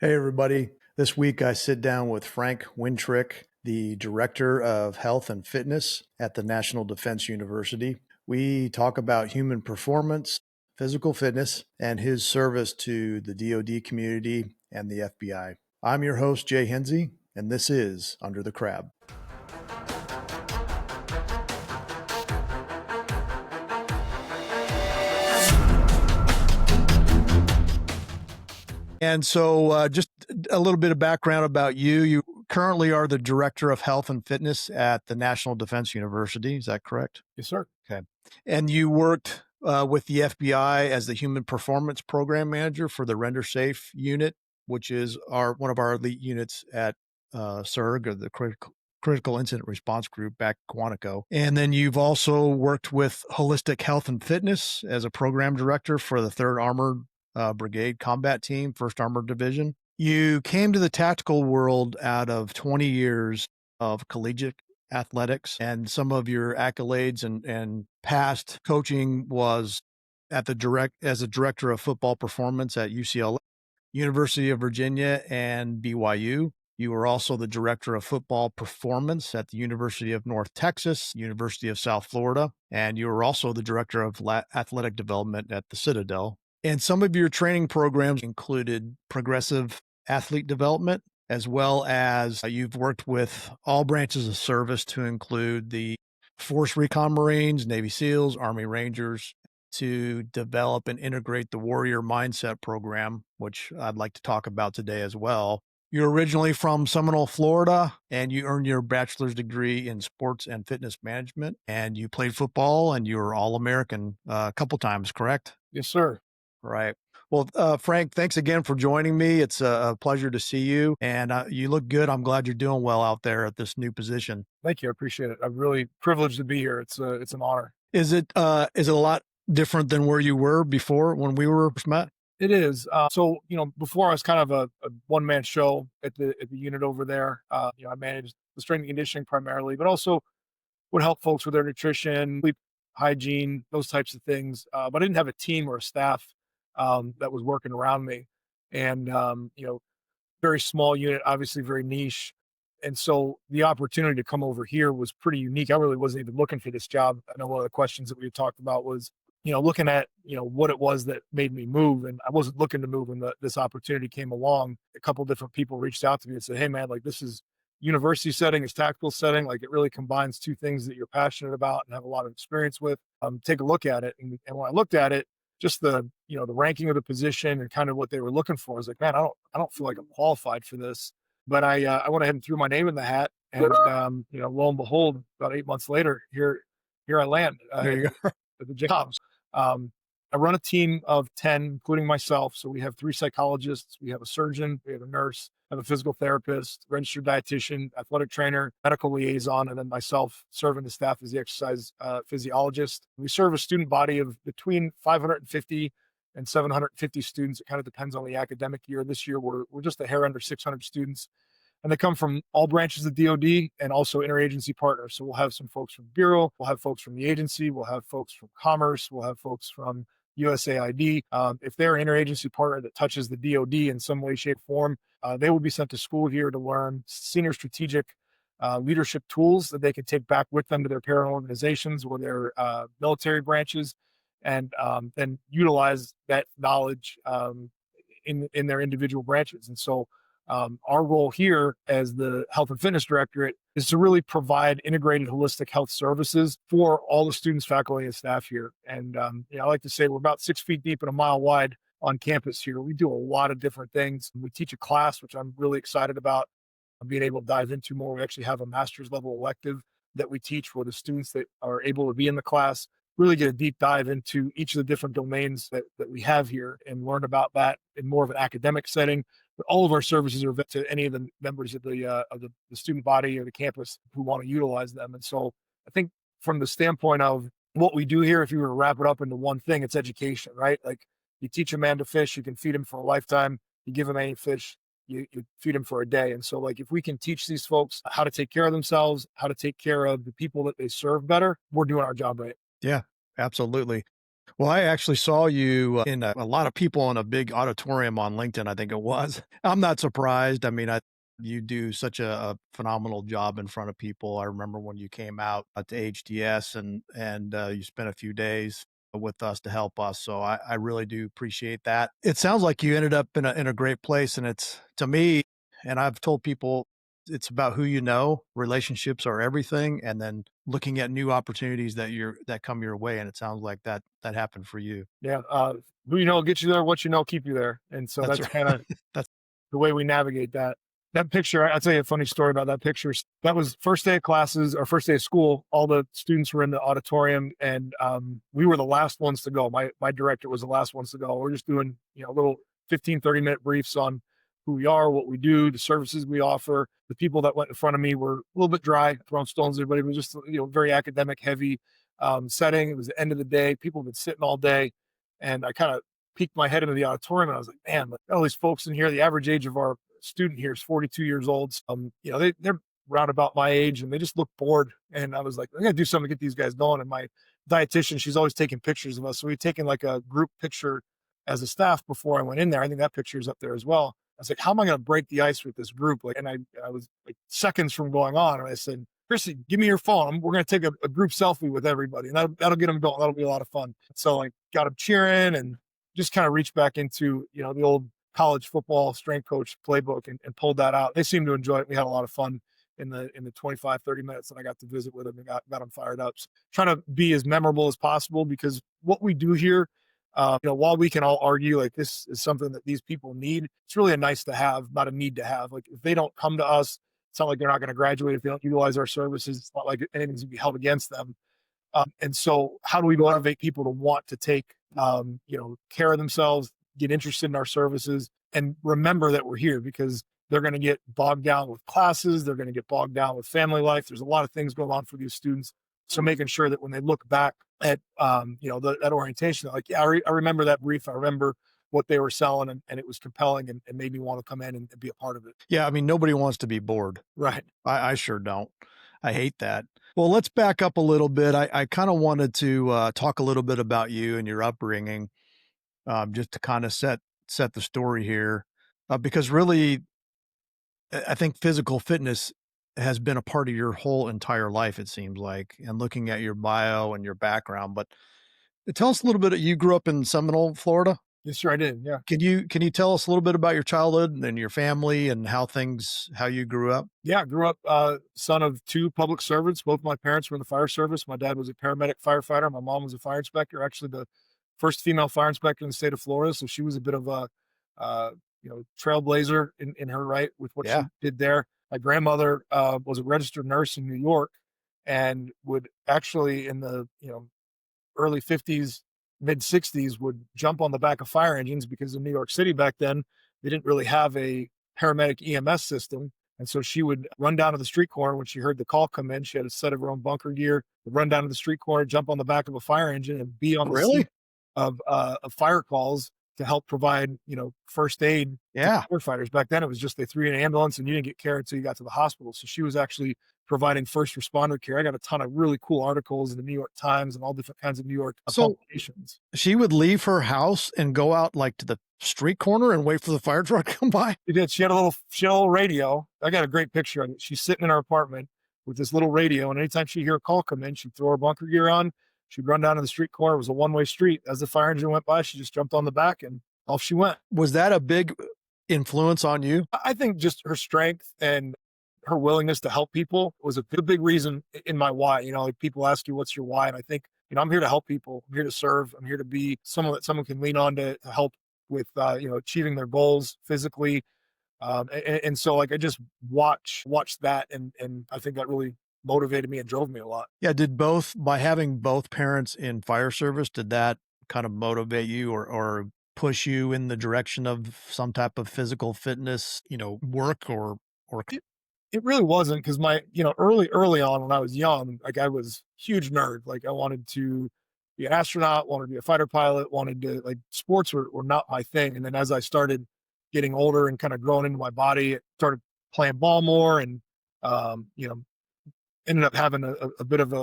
Hey, everybody. This week I sit down with Frank Wintrick, the Director of Health and Fitness at the National Defense University. We talk about human performance, physical fitness, and his service to the DoD community and the FBI. I'm your host, Jay Hensey, and this is Under the Crab. And so just a little bit of background about you. You currently are the Director of Health and Fitness at the National Defense University. Is that correct? Yes, sir. Okay. And you worked with the FBI as the Human Performance Program Manager for the Render Safe unit, which is one of our elite units at CERG, or the Critical Incident Response Group back in Quantico. And then you've also worked with Holistic Health and Fitness as a program director for the 3rd Armored Brigade Combat Team, 1st Armored Division. You came to the tactical world out of 20 years of collegiate athletics, and some of your accolades and past coaching was as a director of football performance at UCLA, University of Virginia, and BYU. You were also the director of football performance at the University of North Texas, University of South Florida, and you were also the director of athletic development at the Citadel. And some of your training programs included progressive athlete development, as well as you've worked with all branches of service to include the Force Recon Marines, Navy SEALs, Army Rangers, to develop and integrate the Warrior Mindset program, which I'd like to talk about today as well. You're originally from Seminole, Florida, and you earned your bachelor's degree in sports and fitness management, and you played football, and you were All-American a couple times, correct? Yes, sir. Right. Well, Frank, thanks again for joining me. It's a pleasure to see you, and you look good. I'm glad you're doing well out there at this new position. Thank you. I appreciate it. I'm really privileged to be here. It's an honor. Is it a lot different than where you were before when we were first met? It is. So, before I was kind of a one-man show at the unit over there. I managed the strength and conditioning primarily, but also would help folks with their nutrition, sleep hygiene, those types of things. But I didn't have a team or a staff that was working around me. And, very small unit, obviously very niche. And so the opportunity to come over here was pretty unique. I really wasn't even looking for this job. I know one of the questions that we had talked about was, looking at, what it was that made me move. And I wasn't looking to move when this opportunity came along. A couple of different people reached out to me and said, hey man, like this is university setting, it's tactical setting. Like it really combines two things that you're passionate about and have a lot of experience with. Take a look at it. And when I looked at it, just the ranking of the position and kind of what they were looking for, I was like, man, I don't feel like I'm qualified for this. But I went ahead and threw my name in the hat, and lo and behold, about 8 months later, here I land There you go. at the jobs. I run a team of 10, including myself. So we have 3 psychologists, we have a surgeon, we have a nurse, I have a physical therapist, registered dietitian, athletic trainer, medical liaison, and then myself serving the staff as the exercise physiologist. We serve a student body of between 550 and 750 students. It kind of depends on the academic year. This year, we're just a hair under 600 students. And they come from all branches of DoD and also interagency partners. So we'll have some folks from Bureau, we'll have folks from the agency, we'll have folks from Commerce, we'll have folks from USAID. If they're an interagency partner that touches the DoD in some way, shape, form, they will be sent to school here to learn senior strategic leadership tools that they can take back with them to their parent organizations or their military branches, and then utilize that knowledge in their individual branches. And so our role here as the health and fitness directorate is to really provide integrated holistic health services for all the students, faculty, and staff here. And I like to say we're about 6 feet deep and a mile wide on campus here. We do a lot of different things. We teach a class, which I'm really excited about being able to dive into more. We actually have a master's level elective that we teach for the students that are able to be in the class, really get a deep dive into each of the different domains that we have here and learn about that in more of an academic setting. But all of our services are available to any of the members of the student body or the campus who want to utilize them. And so I think from the standpoint of what we do here, if you were to wrap it up into one thing, it's education, right? Like you teach a man to fish, you can feed him for a lifetime. You give him any fish, you feed him for a day. And so like if we can teach these folks how to take care of themselves, how to take care of the people that they serve better, we're doing our job right. Yeah, absolutely. Well, I actually saw you in a lot of people in a big auditorium on LinkedIn, I think it was. I'm not surprised. I mean, you do such a phenomenal job in front of people. I remember when you came out to HDS and you spent a few days with us to help us. So I really do appreciate that. It sounds like you ended up in a great place, and it's to me, and I've told people it's about who you know. Relationships are everything, and then looking at new opportunities that come your way. And it sounds like that happened for you. Yeah, who you know will get you there, what you know keep you there, and so That's that's right. kind of That's the way we navigate that. That picture, I'll tell you a funny story about that picture. That was first day of classes or first day of school. All the students were in the auditorium, and we were the last ones to go. My director was the last ones to go. We're just doing little 15-30 minute briefs on who we are, what we do, the services we offer. The people that went in front of me were a little bit dry, throwing stones at everybody. It was just very academic heavy setting. It was the end of the day. People have been sitting all day, and I kind of peeked my head into the auditorium and I was like, man, like, all these folks in here, the average age of our student here is 42 years old. They're around about my age and they just look bored. And I was like, I gotta do something to get these guys going. And my dietitian, she's always taking pictures of us. So we've taken like a group picture as a staff before I went in there. I think that picture is up there as well. I was like, how am I going to break the ice with this group? Like, and I was like seconds from going on. And I said, Chrissy, give me your phone. We're going to take a group selfie with everybody. And that'll get them going. That'll be a lot of fun. So like got them cheering and just kind of reached back into, the old college football strength coach playbook and pulled that out. They seemed to enjoy it. We had a lot of fun in the 25-30 minutes that I got to visit with them and got them fired up. So trying to be as memorable as possible because what we do here, while we can all argue like this is something that these people need, it's really a nice to have, not a need to have. Like if they don't come to us, it's not like they're not going to graduate if they don't utilize our services. It's not like anything's going to be held against them. And so how do we motivate people to want to take, care of themselves, get interested in our services and remember that we're here because they're going to get bogged down with classes. They're going to get bogged down with family life. There's a lot of things going on for these students. So making sure that when they look back at, that orientation, like, yeah, I remember that brief. I remember what they were selling and it was compelling and made me want to come in and be a part of it. Yeah, I mean, nobody wants to be bored. Right. I sure don't. I hate that. Well, let's back up a little bit. I kind of wanted to talk a little bit about you and your upbringing, just to kind of set the story here, because really, I think physical fitness has been a part of your whole entire life. It seems like, and looking at your bio and your background. But tell us a little bit. You grew up in Seminole, Florida. Yes, sir, I did. Yeah. Can you tell us a little bit about your childhood and your family and how you grew up? Yeah, I grew up son of two public servants. Both my parents were in the fire service. My dad was a paramedic firefighter. My mom was a fire inspector, actually the first female fire inspector in the state of Florida. So she was a bit of a trailblazer in her right with what she Yeah. did there. My grandmother was a registered nurse in New York and would actually in the early 50s, mid 60s would jump on the back of fire engines because in New York City back then, they didn't really have a paramedic EMS system. And so she would run down to the street corner when she heard the call come in. She had a set of her own bunker gear, would run down to the street corner, jump on the back of a fire engine and be on the Really? scene of fire calls to help provide, first aid to Yeah. firefighters. Back then, it was just they threw you in an ambulance and you didn't get care until you got to the hospital. So she was actually providing first responder care. I got a ton of really cool articles in the New York Times and all different kinds of New York So publications. she would leave her house and go out like to the street corner and wait for the fire truck to come by. She did. She had a little radio. I got a great picture of it. She's sitting in her apartment with this little radio, and anytime she'd hear a call come in, she'd throw her bunker gear on. She'd run down to the street corner. It was a one-way street. As the fire engine went by, she just jumped on the back and off she went. Was that a big influence on you? I think just her strength and her willingness to help people was a big reason in my why. Like people ask you, what's your why? And I think, I'm here to help people. I'm here to serve. I'm here to be someone that someone can lean on to help with, achieving their goals physically. And so like I just watched that and I think that really motivated me and drove me a lot. Yeah. By having both parents in fire service, did that kind of motivate you or push you in the direction of some type of physical fitness, work or It, it really wasn't because early on when I was young, like I was huge nerd. Like I wanted to be an astronaut, wanted to be a fighter pilot, wanted to like sports were not my thing. And then as I started getting older and kind of growing into my body, I started playing ball more and, ended up having a bit of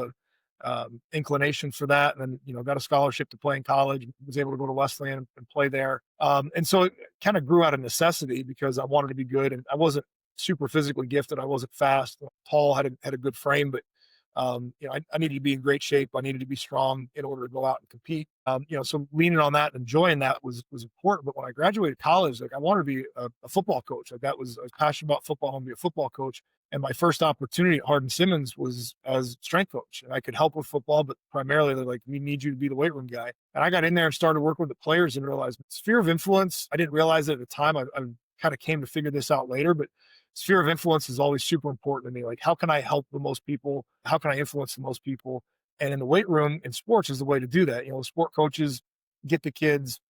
inclination for that. And then, got a scholarship to play in college, was able to go to Wesleyan and play there. And so it kind of grew out of necessity because I wanted to be good and I wasn't super physically gifted. I wasn't fast, tall, had a good frame, but I needed to be in great shape. I needed to be strong in order to go out and compete. So leaning on that and enjoying that was important. But when I graduated college, like I wanted to be a football coach. Like I was passionate about football. I wanted to be a football coach. And my first opportunity at Hardin Simmons was as strength coach. And I could help with football, but primarily they're like, we need you to be the weight room guy. And I got in there and started working with the players and realized sphere of influence. I didn't realize it at the time. I kind of came to figure this out later, but sphere of influence is always super important to me. Like, how can I help the most people? How can I influence the most people? And in the weight room in sports is the way to do that. Sport coaches get the kids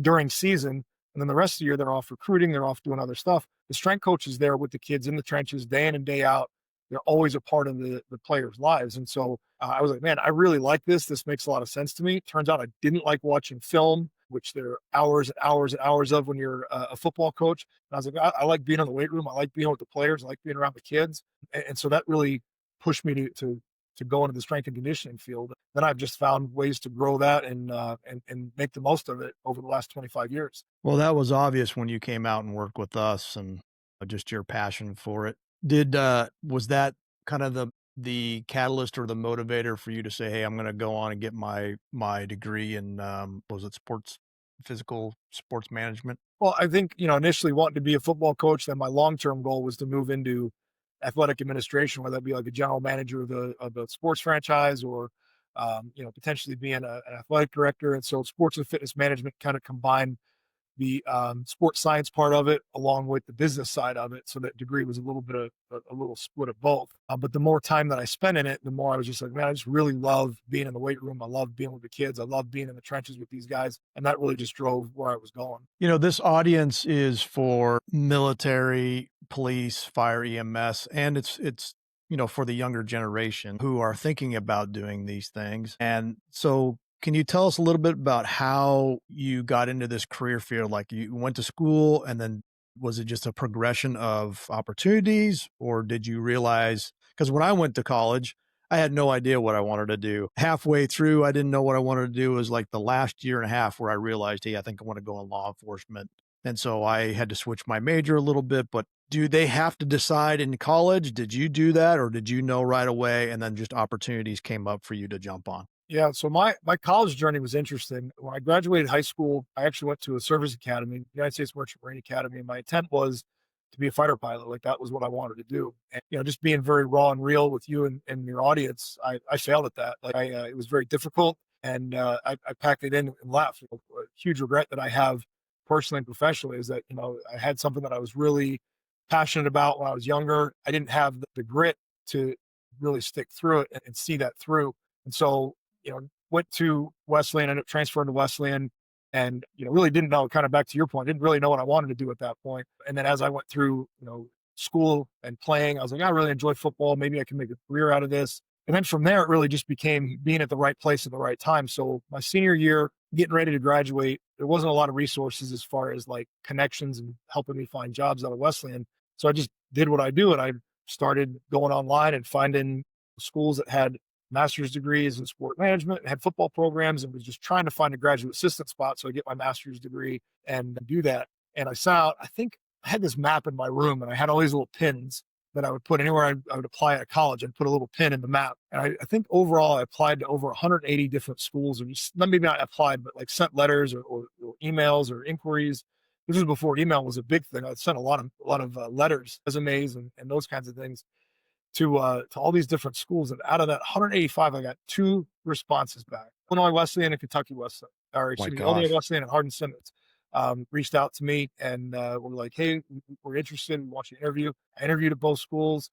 during season, and then the rest of the year they're off recruiting, they're off doing other stuff. The strength coach is there with the kids in the trenches day in and day out. They're always a part of the players' lives. And so I was like, man, I really like this. This makes a lot of sense to me. Turns out I didn't like watching film, which there are hours and hours and hours of when you're a football coach. And I was like, I like being in the weight room. I like being with the players. I like being around the kids. And so that really pushed me to go into the strength and conditioning field. Then I've just found ways to grow that and make the most of it over the last 25 years. Well, that was obvious when you came out and worked with us and just your passion for it. Was that kind of the catalyst or the motivator for you to say, "Hey, I'm gonna go on and get my degree in, was it physical sports management?" Well, I think, initially wanting to be a football coach, then my long-term goal was to move into athletic administration, whether that be like a general manager of the sports franchise or, potentially being an athletic director. And so sports and fitness management kind of combined the sports science part of it along with the business side of it. So that degree was a little bit of a little split of both. But the more time that I spent in it, the more I was just like, man, I just really love being in the weight room. I love being with the kids. I love being in the trenches with these guys. And that really just drove where I was going. This audience is for military, police, fire, EMS, and it's for the younger generation who are thinking about doing these things. And so can you tell us a little bit about how you got into this career field? Like you went to school and then was it just a progression of opportunities or did you realize, because when I went to college, I had no idea what I wanted to do. Halfway through, I didn't know what I wanted to do. It was like the last year and a half where I realized, hey, I think I want to go in law enforcement. And so I had to switch my major a little bit, but do they have to decide in college? Did you do that or did you know right away and then just opportunities came up for you to jump on? Yeah, so my college journey was interesting. When I graduated high school, I actually went to a service academy, United States Merchant Marine Academy, and my intent was to be a fighter pilot. Like that was what I wanted to do. And just being very raw and real with you and your audience, I failed at that. Like it was very difficult, and I packed it in and left. A huge regret that I have personally and professionally is that I had something that I was really passionate about when I was younger. I didn't have the grit to really stick through it and see that through. And so went to Wesleyan, ended up transferring to Wesleyan and, really didn't know, kind of back to your point, didn't really know what I wanted to do at that point. And then as I went through, school and playing, I was like, I really enjoy football. Maybe I can make a career out of this. And then from there, it really just became being at the right place at the right time. So my senior year, getting ready to graduate, there wasn't a lot of resources as far as like connections and helping me find jobs out of Wesleyan. So I just did what I do. And I started going online and finding schools that had master's degrees in sport management, had football programs, and was just trying to find a graduate assistant spot so I get my master's degree and do that. And I saw, I think I had this map in my room and I had all these little pins that I would put anywhere I would apply at college. I'd put a little pin in the map. And I think overall I applied to over 180 different schools, or just maybe not applied, but like sent letters or emails or inquiries. This was before email was a big thing. I sent a lot of letters, resumes, and those kinds of things to all these different schools. And out of that 185, I got two responses back. Illinois Wesleyan and Kentucky Wesleyan, or My excuse me, Illinois gosh. Wesleyan and Hardin Simmons reached out to me and were like, hey, we're interested. We want you to interview. I interviewed at both schools,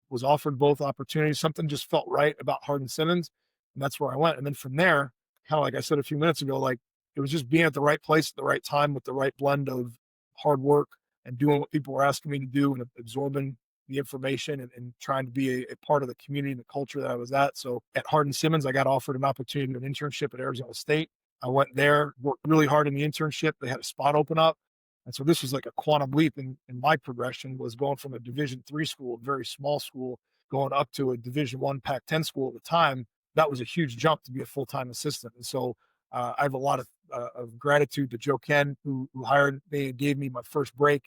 was offered both opportunities. Something just felt right about Hardin Simmons. And that's where I went. And then from there, kind of like I said a few minutes ago, like it was just being at the right place at the right time with the right blend of hard work and doing what people were asking me to do and absorbing the information and trying to be a part of the community and the culture that I was at. So at Hardin Simmons, I got offered an opportunity to do an internship at Arizona State. I went there, worked really hard in the internship. They had a spot open up. And so this was like a quantum leap in my progression was going from a Division III school, a very small school, going up to a Division I Pac-10 school at the time that was a huge jump to be a full-time assistant. And so I have a lot of gratitude to Joe Ken, who hired me and gave me my first break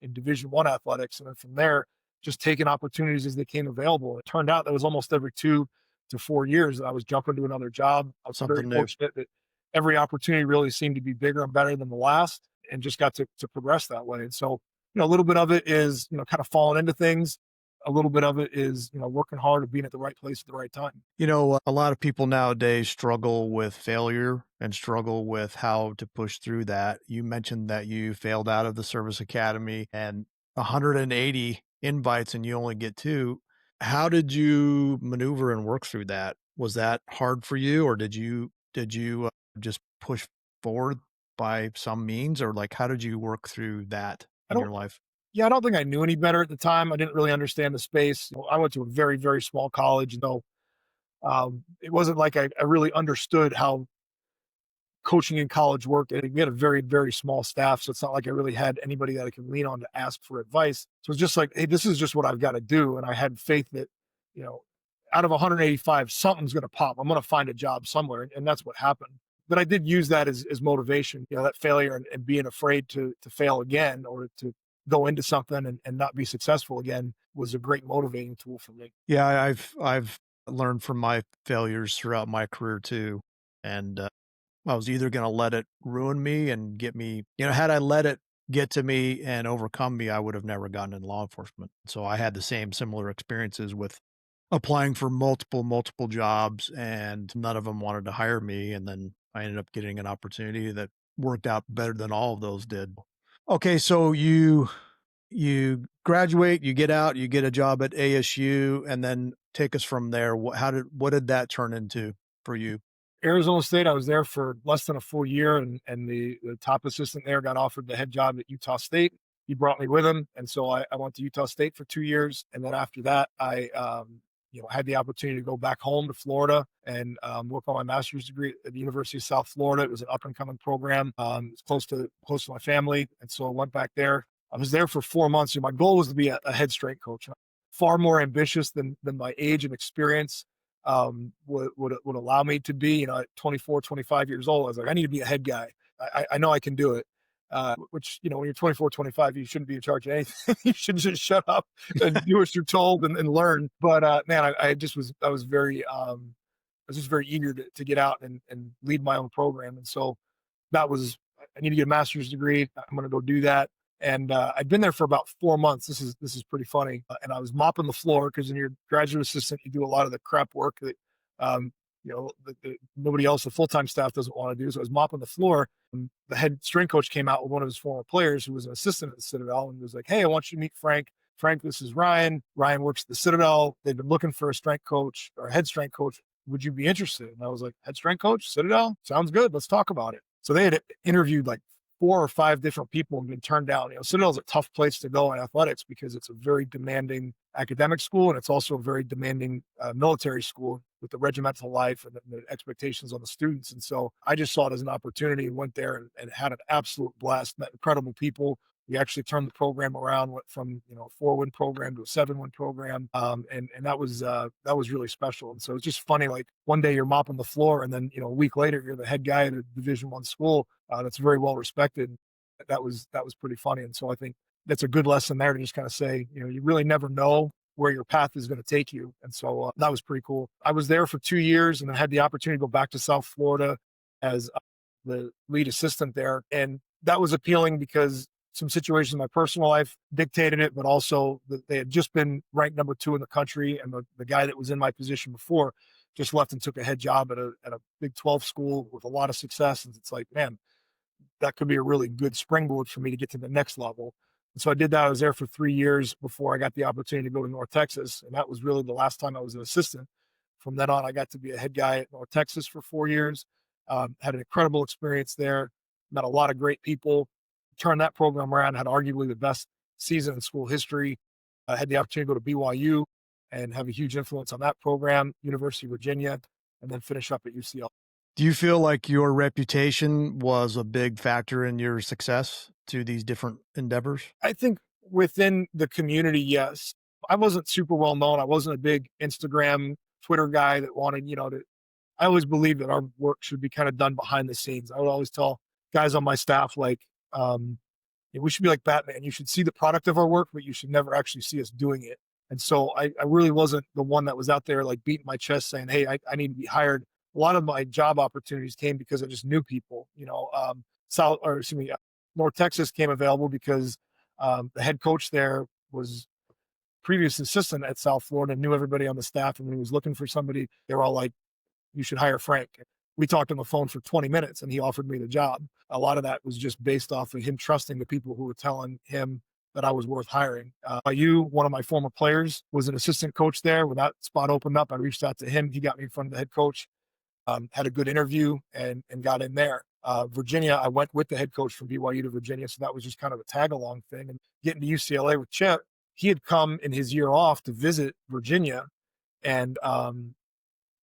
in Division One athletics. And then from there, just taking opportunities as they came available. It turned out that was almost every 2 to 4 years that I was jumping to another job. I was very Something new. fortunate that every opportunity really seemed to be bigger and better than the last, and just got to progress that way. And so, a little bit of it is, kind of falling into things. A little bit of it is, working hard and being at the right place at the right time. A lot of people nowadays struggle with failure and struggle with how to push through that. You mentioned that you failed out of the service academy and 180 invites and you only get two. How did you maneuver and work through that? Was that hard for you, or did you just push forward by some means, or like how did you work through that I in don't your life? Yeah, I don't think I knew any better at the time. I didn't really understand the space. I went to a very, very small college, it wasn't like I really understood how coaching in college worked. And we had a very, very small staff, so it's not like I really had anybody that I could lean on to ask for advice. So it's just like, hey, this is just what I've got to do. And I had faith that, you know, out of 185, something's going to pop. I'm going to find a job somewhere, and that's what happened. But I did use that as motivation. That failure and being afraid to fail again, or to go into something and not be successful again, was a great motivating tool for me. Yeah, I've learned from my failures throughout my career too, and I was either gonna let it ruin me and get me had I let it get to me and overcome me, I would have never gotten into law enforcement. So I had the same similar experiences with applying for multiple jobs, and none of them wanted to hire me, and then I ended up getting an opportunity that worked out better than all of those did. Okay, so you graduate, you get out, you get a job at ASU, and then take us from there. What did that turn into for you? Arizona State, I was there for less than a full year, and the top assistant there got offered the head job at Utah State. He brought me with him, and so I went to Utah State for 2 years, and then after that, I had the opportunity to go back home to Florida and work on my master's degree at the University of South Florida. It was an up and coming program. It's close to my family, and so I went back there. I was there for 4 months, and my goal was to be a head strength coach. Far more ambitious than my age and experience would allow me to be. At 24, 25 years old, I was like, I need to be a head guy. I know I can do it. Which, when you're 24, 25, you shouldn't be in charge of anything. You should just shut up and do what you're told and learn. But man, I was just very eager to get out and lead my own program. And so that was, I need to get a master's degree. I'm going to go do that. And I'd been there for about 4 months. This is pretty funny. And I was mopping the floor, because when you're a graduate assistant, you do a lot of the crap work that um, nobody else, the full time staff, doesn't want to do. So I was mopping the floor. And the head strength coach came out with one of his former players, who was an assistant at the Citadel, and was like, "Hey, I want you to meet Frank. Frank, this is Ryan. Ryan works at the Citadel. They've been looking for a strength coach, or a head strength coach. Would you be interested?" And I was like, "Head strength coach, Citadel? Sounds good. Let's talk about it." So they had interviewed like 4 or 5 different people and been turned down. Citadel's a tough place to go in athletics, because it's a very demanding academic school, and it's also a very demanding military school with the regimental life and the expectations on the students. And so I just saw it as an opportunity, and went there and had an absolute blast. Met incredible people. We actually turned the program around, went from a 4-win program to a 7-win program, and that was really special. And so it's just funny. Like, one day you're mopping the floor, and then a week later you're the head guy at a Division One school that's very well respected. That was pretty funny. And so I think that's a good lesson there, to just kind of say, you really never know where your path is going to take you. And so that was pretty cool. I was there for 2 years, and then had the opportunity to go back to South Florida as the lead assistant there, and that was appealing because some situations in my personal life dictated it, but also that they had just been ranked number 2 in the country, and the guy that was in my position before just left and took a head job at a Big 12 school with a lot of success. And it's like, man, that could be a really good springboard for me to get to the next level. And so I did that. I was there for 3 years before I got the opportunity to go to North Texas, and that was really the last time I was an assistant. From then on, I got to be a head guy at North Texas for 4 years. Had an incredible experience there. Met a lot of great people. Turned that program around. Had arguably the best season in school history. I had the opportunity to go to BYU and have a huge influence on that program, University of Virginia, and then finish up at UCL. Do you feel like your reputation was a big factor in your success to these different endeavors? I think within the community, yes. I wasn't super well known. I wasn't a big Instagram, Twitter guy that wanted, to I always believe that our work should be kind of done behind the scenes. I would always tell guys on my staff, like, we should be like Batman. You should see the product of our work, but you should never actually see us doing it. And so I really wasn't the one that was out there like beating my chest saying, hey, I need to be hired. A lot of my job opportunities came because I just knew people, South, or excuse me, North Texas came available because the head coach there was previous assistant at South Florida, knew everybody on the staff. And when he was looking for somebody, they were all like, you should hire Frank. We talked on the phone for 20 minutes and he offered me the job. A lot of that was just based off of him trusting the people who were telling him that I was worth hiring. One of my former players, was an assistant coach there. When that spot opened up, I reached out to him. He got me in front of the head coach, had a good interview and got in there. Virginia, I went with the head coach from BYU to Virginia. So that was just kind of a tag along thing. And getting to UCLA with Chip, he had come in his year off to visit Virginia. And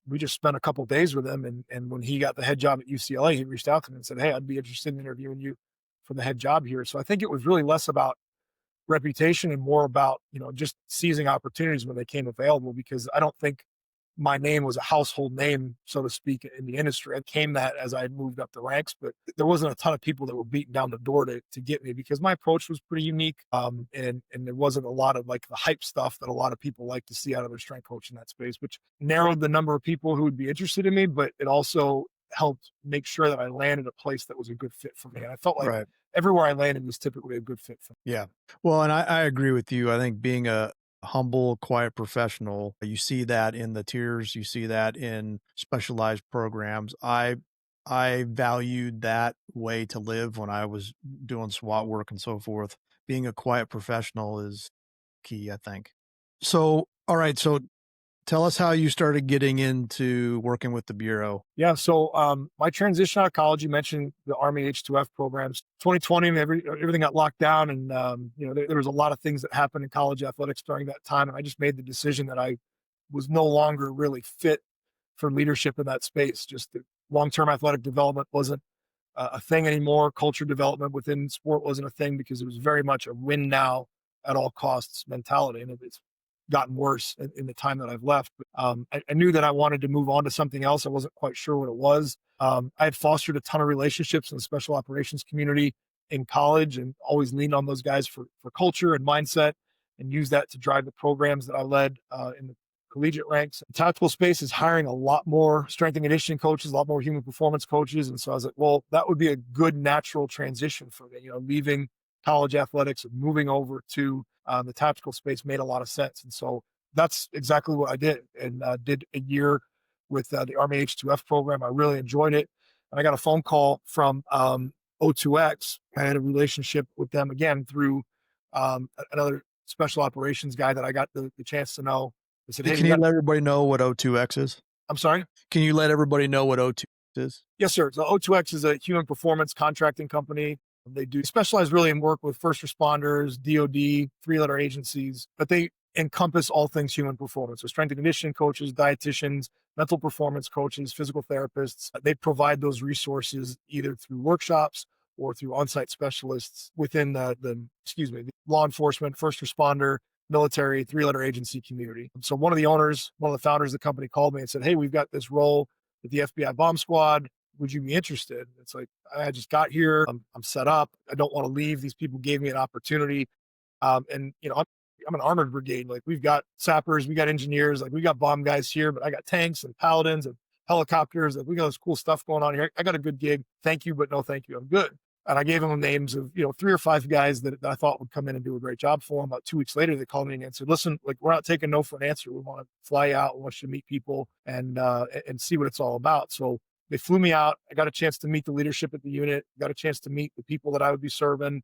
we just spent a couple of days with him. And when he got the head job at UCLA, he reached out to me and said, hey, I'd be interested in interviewing you for the head job here. So I think it was really less about reputation and more about, just seizing opportunities when they came available, because I don't think my name was a household name, so to speak, in the industry. I came that as I moved up the ranks, but there wasn't a ton of people that were beating down the door to get me, because my approach was pretty unique. And there wasn't a lot of like the hype stuff that a lot of people like to see out of their strength coach in that space, which narrowed the number of people who would be interested in me, but it also helped make sure that I landed a place that was a good fit for me. And I felt like Right. everywhere I landed was typically a good fit for me. Yeah. Well, and I agree with you. I think being a humble, quiet professional, you see that in the tiers, you see that in specialized programs. I valued that way to live when I was doing SWAT work and so forth. Being a quiet professional is key, I think. So, all right. So tell us how you started getting into working with the Bureau. Yeah. So my transition out of college, you mentioned the Army H2F programs. 2020, everything got locked down, and there was a lot of things that happened in college athletics during that time, and I just made the decision that I was no longer really fit for leadership in that space. Just the long-term athletic development wasn't a thing anymore. Culture development within sport wasn't a thing, because it was very much a win now at all costs mentality, and it's gotten worse in the time that I've left. But, I knew that I wanted to move on to something else. I wasn't quite sure what it was. I had fostered a ton of relationships in the special operations community in college, and always leaned on those guys for culture and mindset, and used that to drive the programs that I led in the collegiate ranks. The tactical space is hiring a lot more strength and conditioning coaches, a lot more human performance coaches. And so I was like, well, that would be a good natural transition for me, leaving college athletics and moving over to the tactical space made a lot of sense. And so that's exactly what I did, and did a year with the Army H2F program. I really enjoyed it. And I got a phone call from O2X. I had a relationship with them again through another special operations guy that I got the chance to know. They said, hey, Can you let everybody know what O2X is? I'm sorry? Can you let everybody know what O2X is? Yes, sir. So O2X is a human performance contracting company. They do specialize really in work with first responders, DOD, three-letter agencies, but they encompass all things human performance. So strength and conditioning coaches, dietitians, mental performance coaches, physical therapists. They provide those resources either through workshops or through on-site specialists within the law enforcement, first responder, military, three-letter agency community. So one of the founders of the company called me and said, hey, we've got this role with the FBI bomb squad. Would you be interested? It's like, I just got here. I'm set up. I don't want to leave. These people gave me an opportunity. I'm an armored brigade. Like, we've got sappers, we got engineers, like we got bomb guys here, but I got tanks and paladins and helicopters. Like, we got this cool stuff going on here. I got a good gig. Thank you, but no thank you. I'm good. And I gave them names of, 3 or 5 guys that I thought would come in and do a great job for them. About 2 weeks later, they called me and said, listen, like, we're not taking no for an answer. We want to fly you out. We want you to meet people and see what it's all about. So they flew me out. I got a chance to meet the leadership at the unit, got a chance to meet the people that I would be serving,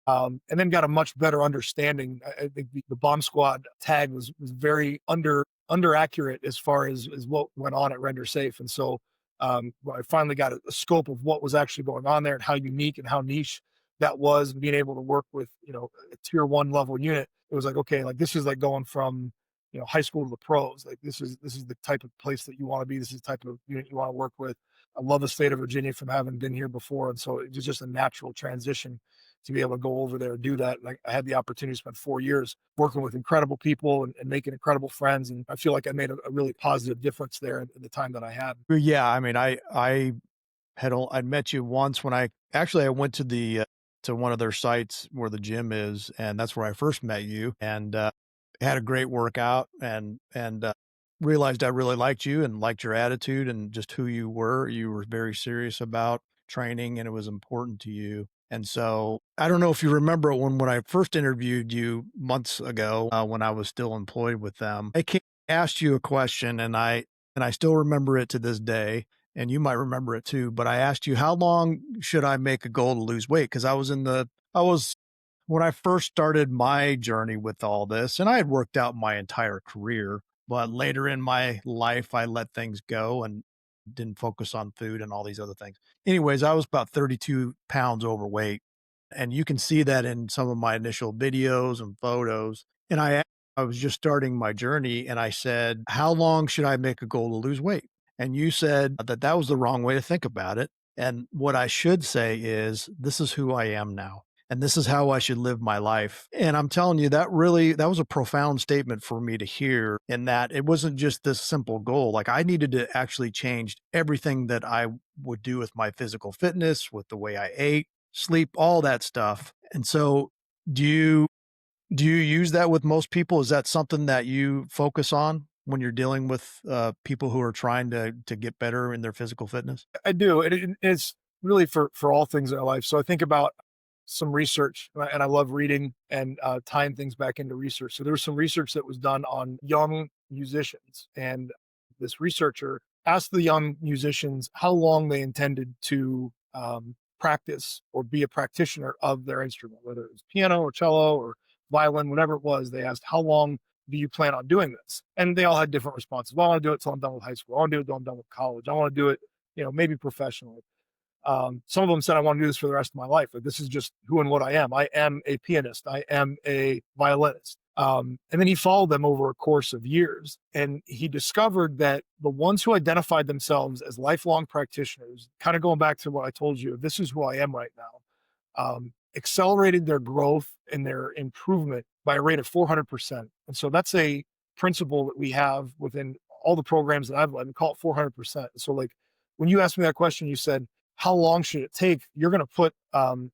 and then got a much better understanding. I think the bomb squad tag was very under accurate as far as what went on at Render Safe. And so I finally got a scope of what was actually going on there and how unique and how niche that was, and being able to work with, a tier 1 level unit. It was like, okay, like, this is like going from, high school to the pros. Like, this is the type of place that you want to be. This is the type of unit you want to work with. I love the state of Virginia from having been here before. And so it was just a natural transition to be able to go over there and do that. Like I had the opportunity to spend 4 years working with incredible people and making incredible friends. And I feel like I made a really positive difference there in the time that I had. But yeah, I mean, I I'd met you once when I went to to one of their sites where the gym is, and that's where I first met you, and, had a great workout and realized I really liked you and liked your attitude and just who you were. You were very serious about training, and it was important to you, and so, I don't know if you remember when I first interviewed you months ago, when I was still employed with them, asked you a question, and I still remember it to this day, and you might remember it too, but I asked you, "How long should I make a goal to lose weight?" Because I was when I first started my journey with all this, and I had worked out my entire career, but later in my life, I let things go and didn't focus on food and all these other things. Anyways, I was about 32 pounds overweight, and you can see that in some of my initial videos and photos. And I was just starting my journey, and I said, "How long should I make a goal to lose weight?" And you said that that was the wrong way to think about it. And what I should say is, this is who I am now. And this is how I should live my life. And I'm telling you, that was a profound statement for me to hear, in that it wasn't just this simple goal. Like I needed to actually change everything that I would do with my physical fitness, with the way I ate, sleep, all that stuff. And so do you do you use that with most people? Is that something that you focus on when you're dealing with, people who are trying to get better in their physical fitness? I do. It's really for all things in our life. So I think about some research, and I love reading and tying things back into research. So there was some research that was done on young musicians, and this researcher asked the young musicians how long they intended to practice or be a practitioner of their instrument, whether it was piano or cello or violin, whatever it was. They asked, "How long do you plan on doing this?" And they all had different responses. Well, I want to do it till I'm done with high school. I want to do it till I'm done with college. I want to do it, maybe professionally. Some of them said, "I want to do this for the rest of my life. Like, this is just who and what I am. I am a pianist. I am a violinist." And then he followed them over a course of years, and he discovered that the ones who identified themselves as lifelong practitioners, kind of going back to what I told you, this is who I am right now, accelerated their growth and their improvement by a rate of 400%. And so that's a principle that we have within all the programs that I've led. We call it 400%. So, like, when you asked me that question, you said, "How long should it take?" You're going to put an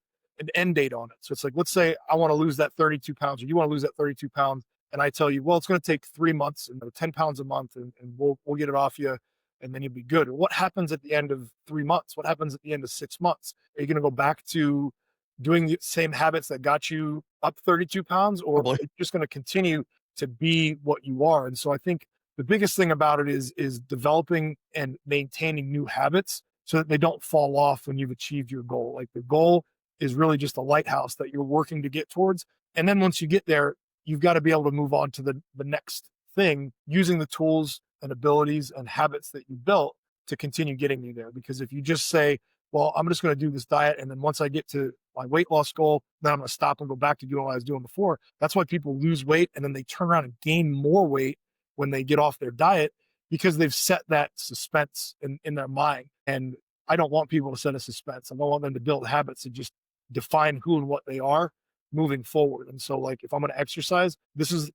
end date on it. So it's like, let's say I want to lose that 32 pounds, or you want to lose that 32 pounds. And I tell you, well, it's going to take 3 months and 10 pounds a month, and we'll get it off you, and then you'll be good. What happens at the end of 3 months? What happens at the end of 6 months? Are you going to go back to doing the same habits that got you up 32 pounds, or Probably. it's just going to continue to be what you are? And so I think the biggest thing about it is developing and maintaining new habits so that they don't fall off when you've achieved your goal. Like, the goal is really just a lighthouse that you're working to get towards. And then once you get there, you've got to be able to move on to the next thing using the tools and abilities and habits that you built to continue getting you there. Because if you just say, well, I'm just going to do this diet, and then once I get to my weight loss goal, then I'm going to stop and go back to doing what I was doing before. That's why people lose weight and then they turn around and gain more weight when they get off their diet, because they've set that suspense in their mind. And I don't want people to set a suspense. I don't want them to build habits that just define who and what they are moving forward. And so, like, if I'm going to exercise, this is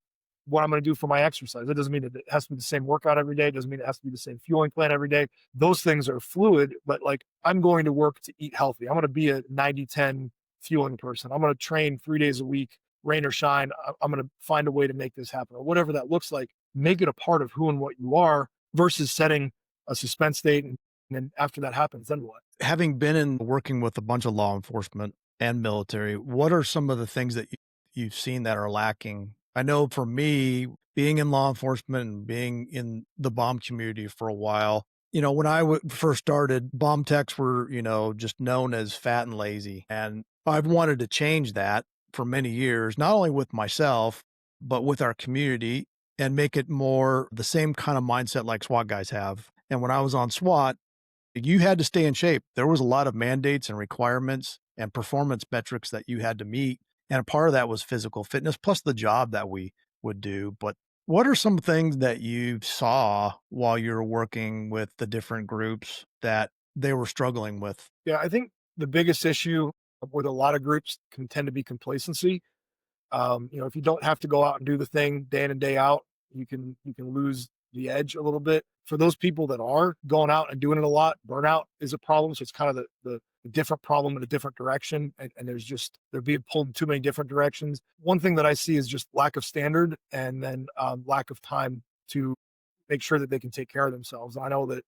what I'm going to do for my exercise. It doesn't mean that it has to be the same workout every day. It doesn't mean it has to be the same fueling plan every day. Those things are fluid, but like, I'm going to work to eat healthy. I'm going to be a 90-10 fueling person. I'm going to train 3 days a week, rain or shine. I'm going to find a way to make this happen, or whatever that looks like. Make it a part of who and what you are versus setting a suspense date. And then after that happens, then what? Having been in working with a bunch of law enforcement and military, what are some of the things that you've seen that are lacking? I know for me, being in law enforcement and being in the bomb community for a while, when first started, bomb techs were, just known as fat and lazy. And I've wanted to change that for many years, not only with myself, but with our community, and make it more the same kind of mindset like SWAT guys have. And when I was on SWAT, you had to stay in shape. There was a lot of mandates and requirements and performance metrics that you had to meet. And a part of that was physical fitness, plus the job that we would do. But what are some things that you saw while you were working with the different groups that they were struggling with? Yeah, I think the biggest issue with a lot of groups can tend to be complacency. If you don't have to go out and do the thing day in and day out, you can lose the edge a little bit. For those people that are going out and doing it a lot, burnout is a problem. So it's kind of the different problem in a different direction. And they're being pulled in too many different directions. One thing that I see is just lack of standard and then lack of time to make sure that they can take care of themselves. I know that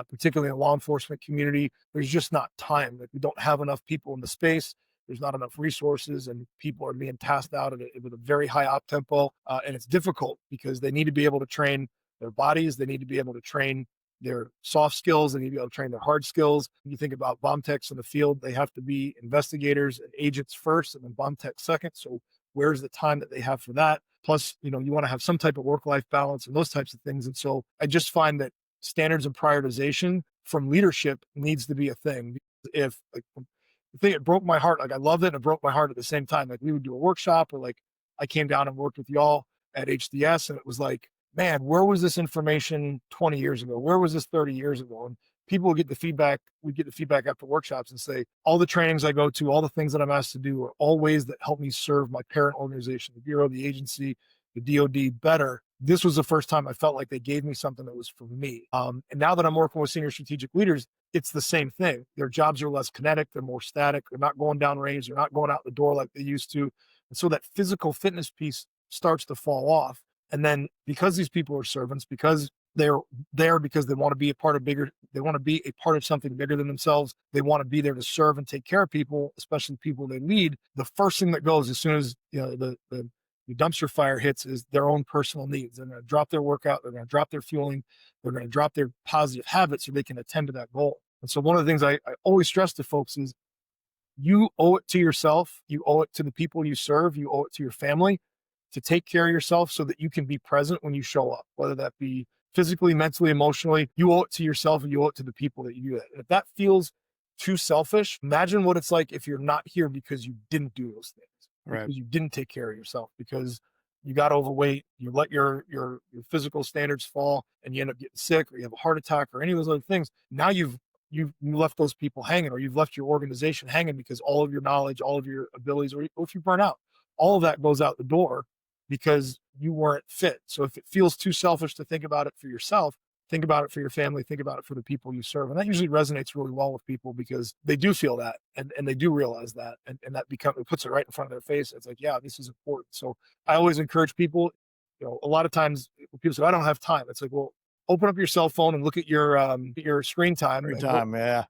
particularly in the law enforcement community, there's just not time. Like we don't have enough people in the space. There's not enough resources, and people are being tasked out with a very high op tempo, and it's difficult because they need to be able to train their bodies. They need to be able to train their soft skills. They need to be able to train their hard skills. When you think about bomb techs in the field, they have to be investigators and agents first, and then bomb techs second. So where's the time that they have for that? Plus, you want to have some type of work-life balance and those types of things. And so I just find that standards and prioritization from leadership needs to be a thing. If like the thing, it broke my heart. Like I loved it and it broke my heart at the same time. Like we would do a workshop or like I came down and worked with y'all at HDS and it was like, man, where was this information 20 years ago? Where was this 30 years ago? And people would get the feedback. We'd get the feedback after workshops and say, all the trainings I go to, all the things that I'm asked to do are all ways that help me serve my parent organization, the Bureau, the agency, the DOD better. This was the first time I felt like they gave me something that was for me. And now that I'm working with senior strategic leaders, it's the same thing. Their jobs are less kinetic. They're more static. They're not going down range. They're not going out the door like they used to. And so that physical fitness piece starts to fall off. And then because these people are servants, because they're there because they want to be a part of bigger, they want to be a part of something bigger than themselves. They want to be there to serve and take care of people, especially people they lead. The first thing that goes as soon as the dumpster fire hits is their own personal needs. They're going to drop their workout. They're going to drop their fueling. They're going to drop their positive habits so they can attend to that goal. And so one of the things I always stress to folks is you owe it to yourself. You owe it to the people you serve. You owe it to your family to take care of yourself so that you can be present when you show up, whether that be physically, mentally, emotionally. You owe it to yourself and you owe it to the people that you do that. And if that feels too selfish, imagine what it's like if you're not here because you didn't do those things, Right. because you didn't take care of yourself, because you got overweight, you let your physical standards fall and you end up getting sick or you have a heart attack or any of those other things. Now you've left those people hanging or you've left your organization hanging because all of your knowledge, all of your abilities, or if you burn out, all of that goes out the door because you weren't fit. So if it feels too selfish to think about it for yourself, think about it for your family, think about it for the people you serve. And that usually resonates really well with people because they do feel that and they do realize that. And that it puts it right in front of their face. It's like, yeah, this is important. So I always encourage people, a lot of times people say, I don't have time. It's like, well, open up your cell phone and look at your screen time. Every time, yeah.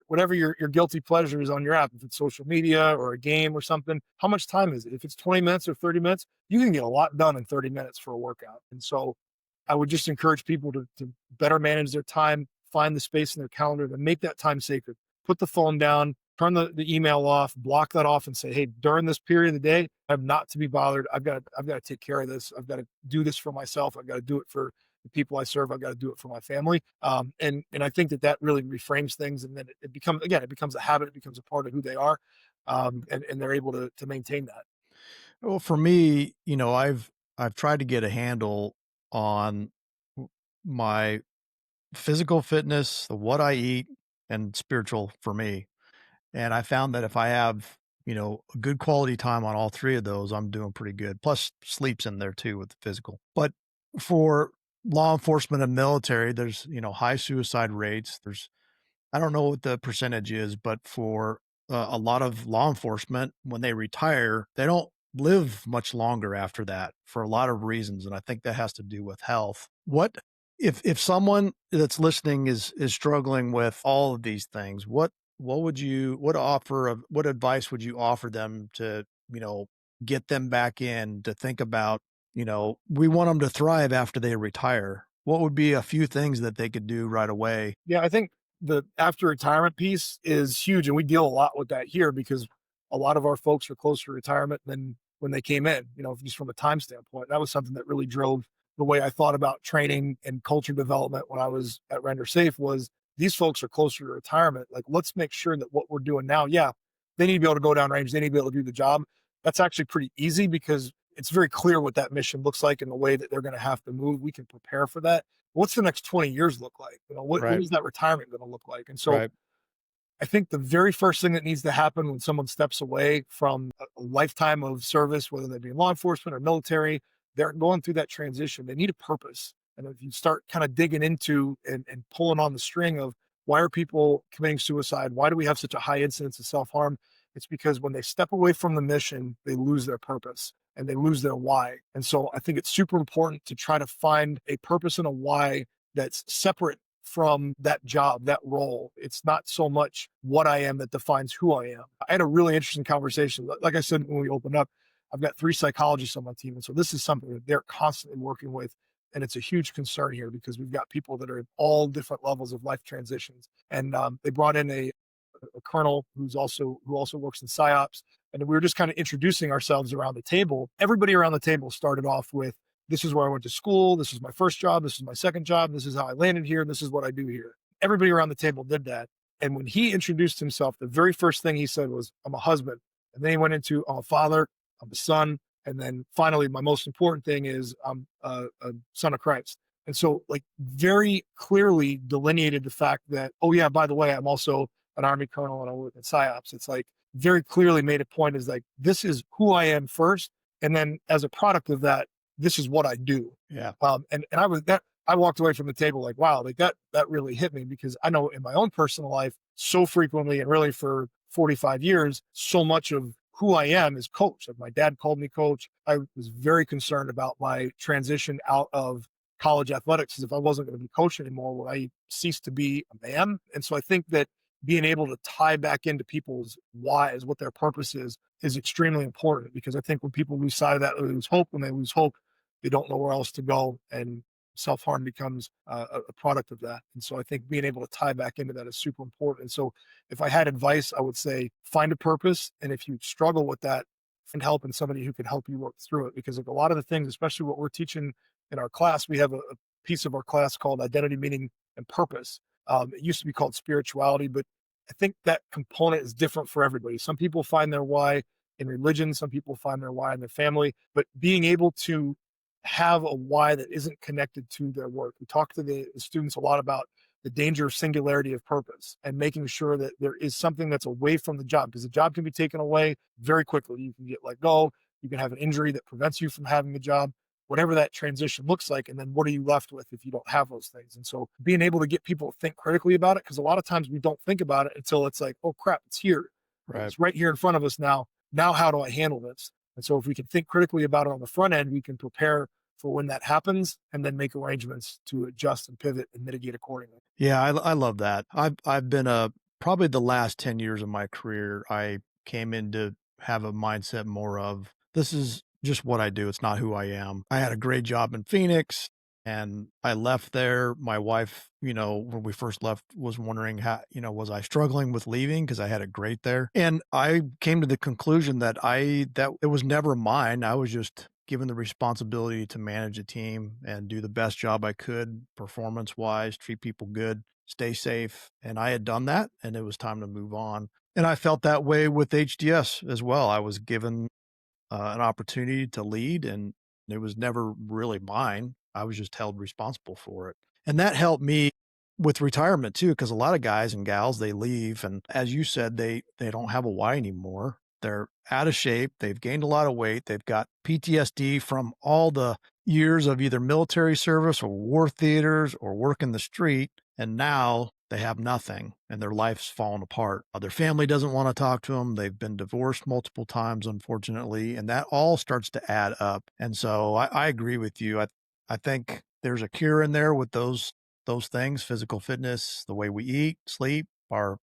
Whatever your guilty pleasure is on your app, if it's social media or a game or something, how much time is it? If it's 20 minutes or 30 minutes, you can get a lot done in 30 minutes for a workout. And so I would just encourage people to better manage their time, find the space in their calendar to make that time sacred. Put the phone down, turn the email off, block that off and say, hey, during this period of the day, I'm not to be bothered. I've got to take care of this. I've got to do this for myself. I've got to do it for the people I serve. I've got to do it for my family. And I think that really reframes things. And then it becomes a habit. It becomes a part of who they are. And they're able to maintain that. Well, for me, I've tried to get a handle on my physical fitness, the what I eat, and spiritual for me. And I found that if I have, a good quality time on all three of those, I'm doing pretty good. Plus sleep's in there too with the physical. But for law enforcement and military, there's, high suicide rates. I don't know what the percentage is, but for a lot of law enforcement, when they retire, they don't live much longer after that for a lot of reasons. And I think that has to do with health. What if someone that's listening is struggling with all of these things, what advice would you offer them to, get them back in to think about, we want them to thrive after they retire. What would be a few things that they could do right away? Yeah, I think the after retirement piece is huge. And we deal a lot with that here because a lot of our folks are closer to retirement than when they came in, just from a time standpoint. That was something that really drove the way I thought about training and culture development when I was at Render Safe was these folks are closer to retirement. Like, let's make sure that what we're doing now, yeah, they need to be able to go down range. They need to be able to do the job. That's actually pretty easy because it's very clear what that mission looks like and the way that they're going to have to move. We can prepare for that. What's the next 20 years look like? What Right. is that retirement going to look like? And so Right. I think the very first thing that needs to happen when someone steps away from a lifetime of service, whether they be in law enforcement or military, they're going through that transition. They need a purpose. And if you start kind of digging into and pulling on the string of why are people committing suicide? Why do we have such a high incidence of self harm? It's because when they step away from the mission, they lose their purpose and they lose their why. And so I think it's super important to try to find a purpose and a why that's separate from that job, that role. It's not so much what I am that defines who I am. I had a really interesting conversation. Like I said, when we opened up, I've got 3 psychologists on my team. And so this is something that they're constantly working with. And it's a huge concern here because we've got people that are at all different levels of life transitions. And they brought in a colonel who also works in psyops, and we were just kind of introducing ourselves around the table. Everybody around the table started off with, "This is where I went to school. This is my first job. This is my second job. This is how I landed here. And this is what I do here." Everybody around the table did that. And when he introduced himself, the very first thing he said was, "I'm a husband." And then he went into, "I'm a father. I'm a son." And then finally, my most important thing is I'm a son of Christ. And so, like, very clearly delineated the fact that, oh, yeah, by the way, I'm also an Army colonel and I work in PsyOps. It's like very clearly made a point is like, this is who I am first. And then as a product of that, this is what I do. Yeah. And I walked away from the table like, wow, like that really hit me because I know in my own personal life so frequently and really for 45 years, so much of who I am is coach. Like my dad called me coach. I was very concerned about my transition out of college athletics as if I wasn't going to be coach anymore, will I cease to be a man? And so I think that being able to tie back into people's whys, what their purpose is extremely important because I think when people lose sight of that, they lose hope. When they lose hope, they don't know where else to go. And self-harm becomes a product of that. And so I think being able to tie back into that is super important. And so if I had advice, I would say find a purpose. And if you struggle with that, find help in somebody who can help you work through it. Because like a lot of the things, especially what we're teaching in our class, we have a piece of our class called identity, meaning, and purpose. It used to be called spirituality, but I think that component is different for everybody. Some people find their why in religion, some people find their why in their family, but being able to have a why that isn't connected to their work. We talk to the students a lot about the danger of singularity of purpose and making sure that there is something that's away from the job because the job can be taken away very quickly. You can get let go. You can have an injury that prevents you from having the job, whatever that transition looks like. And then what are you left with if you don't have those things? And so being able to get people to think critically about it, because a lot of times we don't think about it until it's like, oh crap, it's here. Right. It's right here in front of us now. Now, how do I handle this? And so if we can think critically about it on the front end, we can prepare for when that happens and then make arrangements to adjust and pivot and mitigate accordingly. Yeah, I love that. I've been probably the last 10 years of my career, I came in to have a mindset more of this is just what I do. It's not who I am. I had a great job in Phoenix and I left there. My wife, when we first left was wondering how, was I struggling with leaving because I had it great there. And I came to the conclusion that that it was never mine. I was just given the responsibility to manage a team and do the best job I could performance wise, treat people good, stay safe. And I had done that and it was time to move on. And I felt that way with HDS as well. I was given an opportunity to lead and it was never really mine. I was just held responsible for it. And that helped me with retirement too, because a lot of guys and gals, they leave. And as you said, they don't have a why anymore. They're out of shape. They've gained a lot of weight. They've got PTSD from all the years of either military service or war theaters or work in the street. And now they have nothing and their life's fallen apart. Their family doesn't want to talk to them. They've been divorced multiple times, unfortunately, and that all starts to add up. And so I agree with you. I think there's a cure in there with those things, physical fitness, the way we eat, sleep, our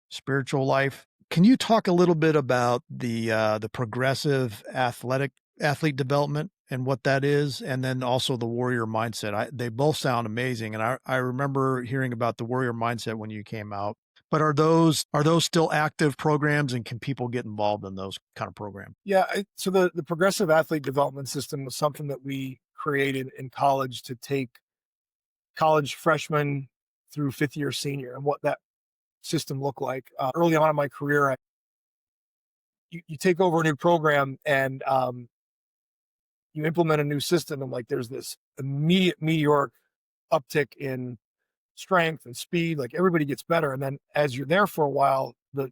spiritual life. Can you talk a little bit about the progressive athlete development and what that is, and then also the warrior mindset? They both sound amazing, and I remember hearing about the warrior mindset when you came out. But are those still active programs, and can people get involved in those kind of programs? Yeah, so the progressive athlete development system was something that we created in college to take college freshmen through fifth year senior and what that system looked like. Early on in my career, you take over a new program and you implement a new system, and like there's this immediate meteoric uptick in strength and speed. Like everybody gets better. And then as you're there for a while, the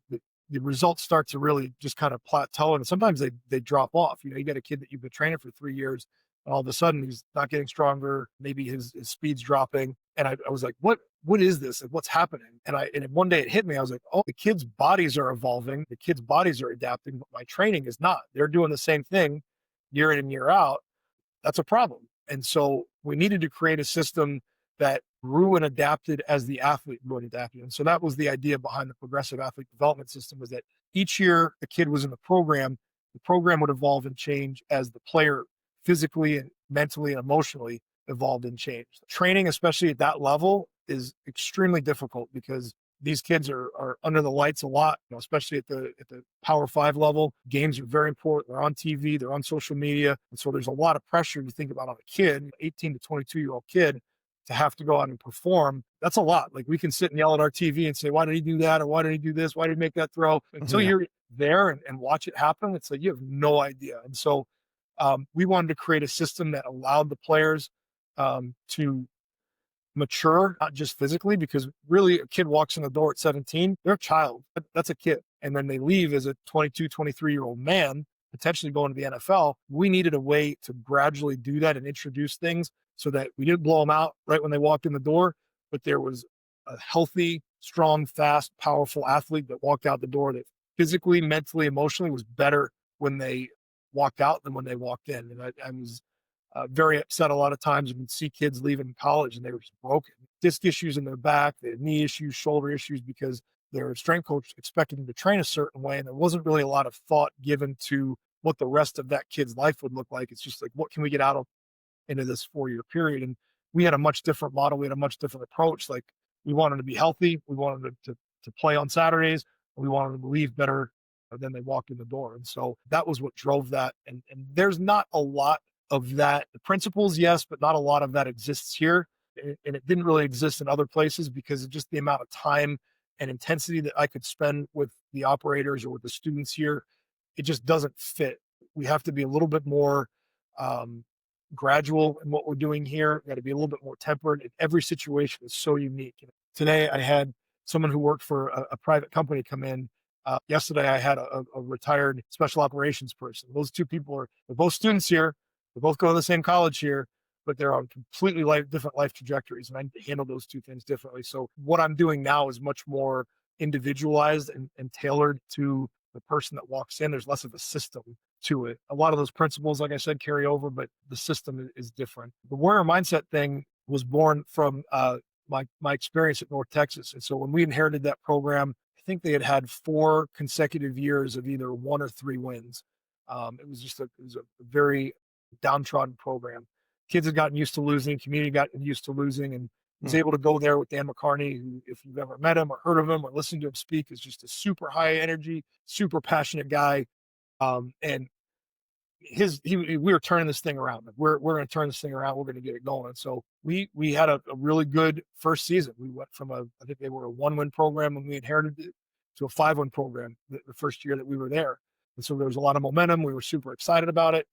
results start to really just kind of plateau. And sometimes they drop off. You get a kid that you've been training for 3 years, and all of a sudden he's not getting stronger. Maybe his speed's dropping. And I was like, what is this? Like, what's happening? And one day it hit me. I was like, oh, the kids' bodies are evolving. The kids' bodies are adapting, but my training is not. They're doing the same thing year in and year out. That's a problem. And so we needed to create a system that grew and adapted as the athlete grew and adapted. And so that was the idea behind the progressive athlete development system, was that each year a kid was in the program would evolve and change as the player physically and mentally and emotionally evolved and changed. Training, especially at that level, is extremely difficult because these kids are under the lights a lot, especially at the Power Five level. Games are very important. They're on TV, they're on social media, and so there's a lot of pressure to think about on a kid, 18 to 22-year-old kid, to have to go out and perform. That's a lot. Like we can sit and yell at our TV and say, "Why did he do that?" or "Why did he do this? Why did he make that throw?" Until Yeah. you're there and watch it happen, it's like you have no idea. And so we wanted to create a system that allowed the players to mature, not just physically, because really a kid walks in the door at 17, they're a child. That's a kid. And then they leave as a 22, 23-year-old man, potentially going to the NFL. We needed a way to gradually do that and introduce things so that we didn't blow them out right when they walked in the door, but there was a healthy, strong, fast, powerful athlete that walked out the door that physically, mentally, emotionally was better when they walked out than when they walked in. And I was very upset a lot of times when you see kids leaving college and they were just broken. Disc issues in their back, they had knee issues, shoulder issues because their strength coach expected them to train a certain way. And there wasn't really a lot of thought given to what the rest of that kid's life would look like. It's just like, what can we get out of into this 4-year period? And we had a much different model. We had a much different approach. Like we wanted to be healthy. We wanted to play on Saturdays. We wanted them to leave better than they walked in the door. And so that was what drove that. And there's not a lot of that. The principles, yes, but not a lot of that exists here. And it didn't really exist in other places because of just the amount of time and intensity that I could spend with the operators or with the students here. It just doesn't fit. We have to be a little bit more gradual in what we're doing here. We got to be a little bit more tempered. And every situation is so unique. Today, I had someone who worked for a private company come in. Yesterday, I had a retired special operations person. Those two people they're both students here. They both go to the same college here, but they're on completely different life trajectories. And I handle those two things differently. So what I'm doing now is much more individualized and tailored to the person that walks in. There's less of a system to it. A lot of those principles, like I said, carry over, but the system is different. The warrior mindset thing was born from my experience at North Texas. And so when we inherited that program, I think they had 4 consecutive years of either 1 or 3 wins. It was a very downtrodden program. Kids had gotten used to losing, community got used to losing, and was able to go there with Dan McCarney, who, if you've ever met him or heard of him or listened to him speak, is just a super high energy, super passionate guy. And we were turning this thing around. We're going to turn this thing around. We're going to get it going. And so we had a really good first season. We went from I think they were a 1-win program when we inherited it to a 5-win program the first year that we were there. And so there was a lot of momentum. We were super excited about it.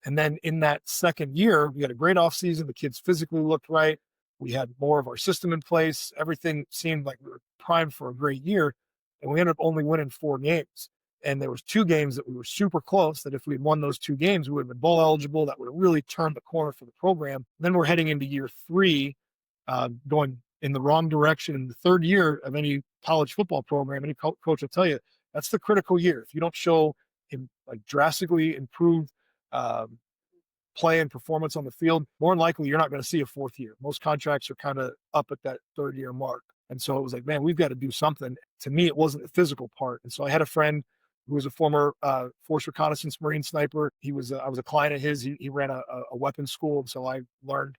And then in that second year, we had a great offseason. The kids physically looked right. We had more of our system in place. Everything seemed like we were primed for a great year. And we ended up only winning 4 games. And there was 2 games that we were super close that if we had won those 2 games, we would have been bowl eligible. That would have really turned the corner for the program. Then we're heading into year 3, going in the wrong direction. In the 3rd year of any college football program, any coach will tell you, that's the critical year. If you don't show drastically improved play and performance on the field, more than likely you're not going to see a 4th year. Most contracts are kind of up at that 3rd year mark. And so it was like, man, we've got to do something. To me, it wasn't the physical part. And so I had a friend who was a former Force Reconnaissance Marine sniper. I was a client of his. He ran a weapons school. And so I learned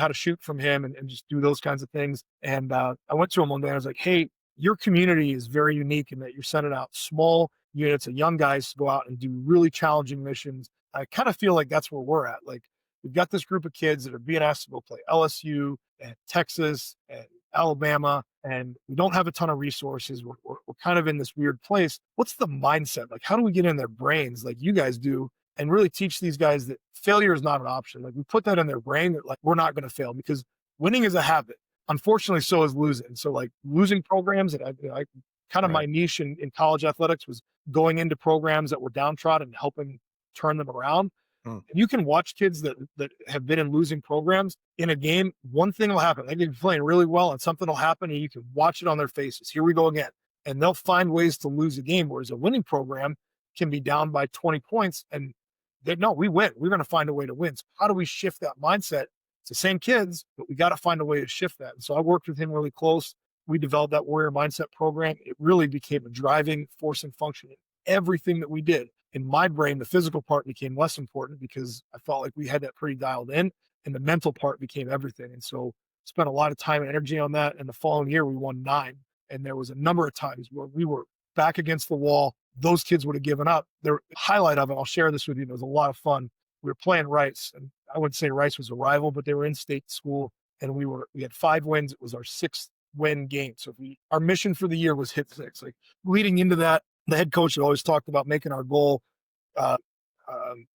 how to shoot from him and just do those kinds of things. And I went to him one day and I was like, hey, your community is very unique in that you're sending out small units of young guys to go out and do really challenging missions. I kind of feel like that's where we're at. Like we've got this group of kids that are being asked to go play LSU and Texas and Alabama, and we don't have a ton of resources. We're kind of in this weird place. What's the mindset? Like, how do we get in their brains like you guys do and really teach these guys that failure is not an option? Like we put that in their brain that like, we're not going to fail because winning is a habit. Unfortunately, so is losing. So, like, losing programs that I kind of Right. my niche in college athletics was going into programs that were downtrodden and helping turn them around. Mm. And you can watch kids that have been in losing programs in a game. One thing will happen. They can be playing really well, and something will happen, and you can watch it on their faces. Here we go again, and they'll find ways to lose a game. Whereas a winning program can be down by 20 points, and they no, we win. We're going to find a way to win. So how do we shift that mindset? It's the same kids, but we got to find a way to shift that. And so I worked with him really close. We developed that warrior mindset program. It really became a driving force and function in everything that we did. In my brain, the physical part became less important because I felt like we had that pretty dialed in, and the mental part became everything. And so spent a lot of time and energy on that. And the following year, we won 9. And there was a number of times where we were back against the wall. Those kids would have given up. The highlight of it, I'll share this with you. It was a lot of fun. We were playing Rice, and I wouldn't say Rice was a rival, but they were in state school, and we had 5 wins. It was our 6th win game. So our mission for the year was hit 6. Like leading into that, the head coach had always talked about making our goal, uh, um,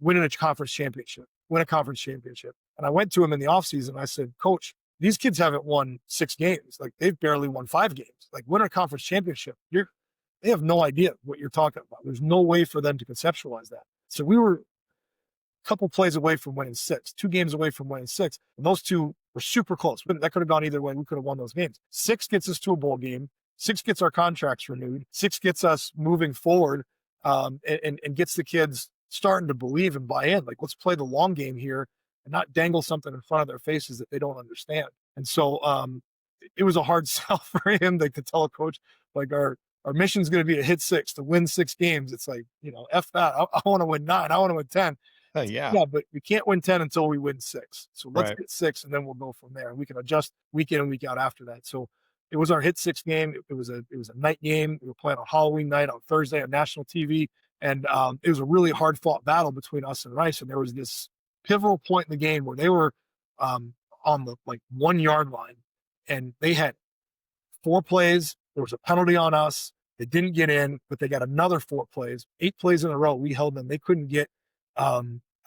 winning a conference championship, win a conference championship. And I went to him in the offseason. I said, Coach, these kids haven't won 6 games. Like they've barely won 5 games. Like win a conference championship. They have no idea what you're talking about. There's no way for them to conceptualize that. So we were a couple plays away from winning 6, 2 games away from winning 6. And those 2 were super close. That could have gone either way. We could have won those games. 6 gets us to a bowl game. 6 gets our contracts renewed. 6 gets us moving forward, and gets the kids starting to believe and buy in. Like, let's play the long game here and not dangle something in front of their faces that they don't understand. And so it was a hard sell for him to tell a coach, like, our mission is going to be to hit 6, to win 6 games. It's like, F that. I want to win 9. I want to win 10. Yeah. Yeah, but we can't win 10 until we win 6. So let's Right. get 6, and then we'll go from there. And we can adjust week in and week out after that. So it was our hit 6 game. It was a night game. We were playing on Halloween night on Thursday on national TV. And it was a really hard fought battle between us and Rice. And there was this pivotal point in the game where they were on the 1 yard line, and they had 4 plays. There was a penalty on us. They didn't get in, but they got another 4 plays, 8 plays in a row. We held them. They couldn't get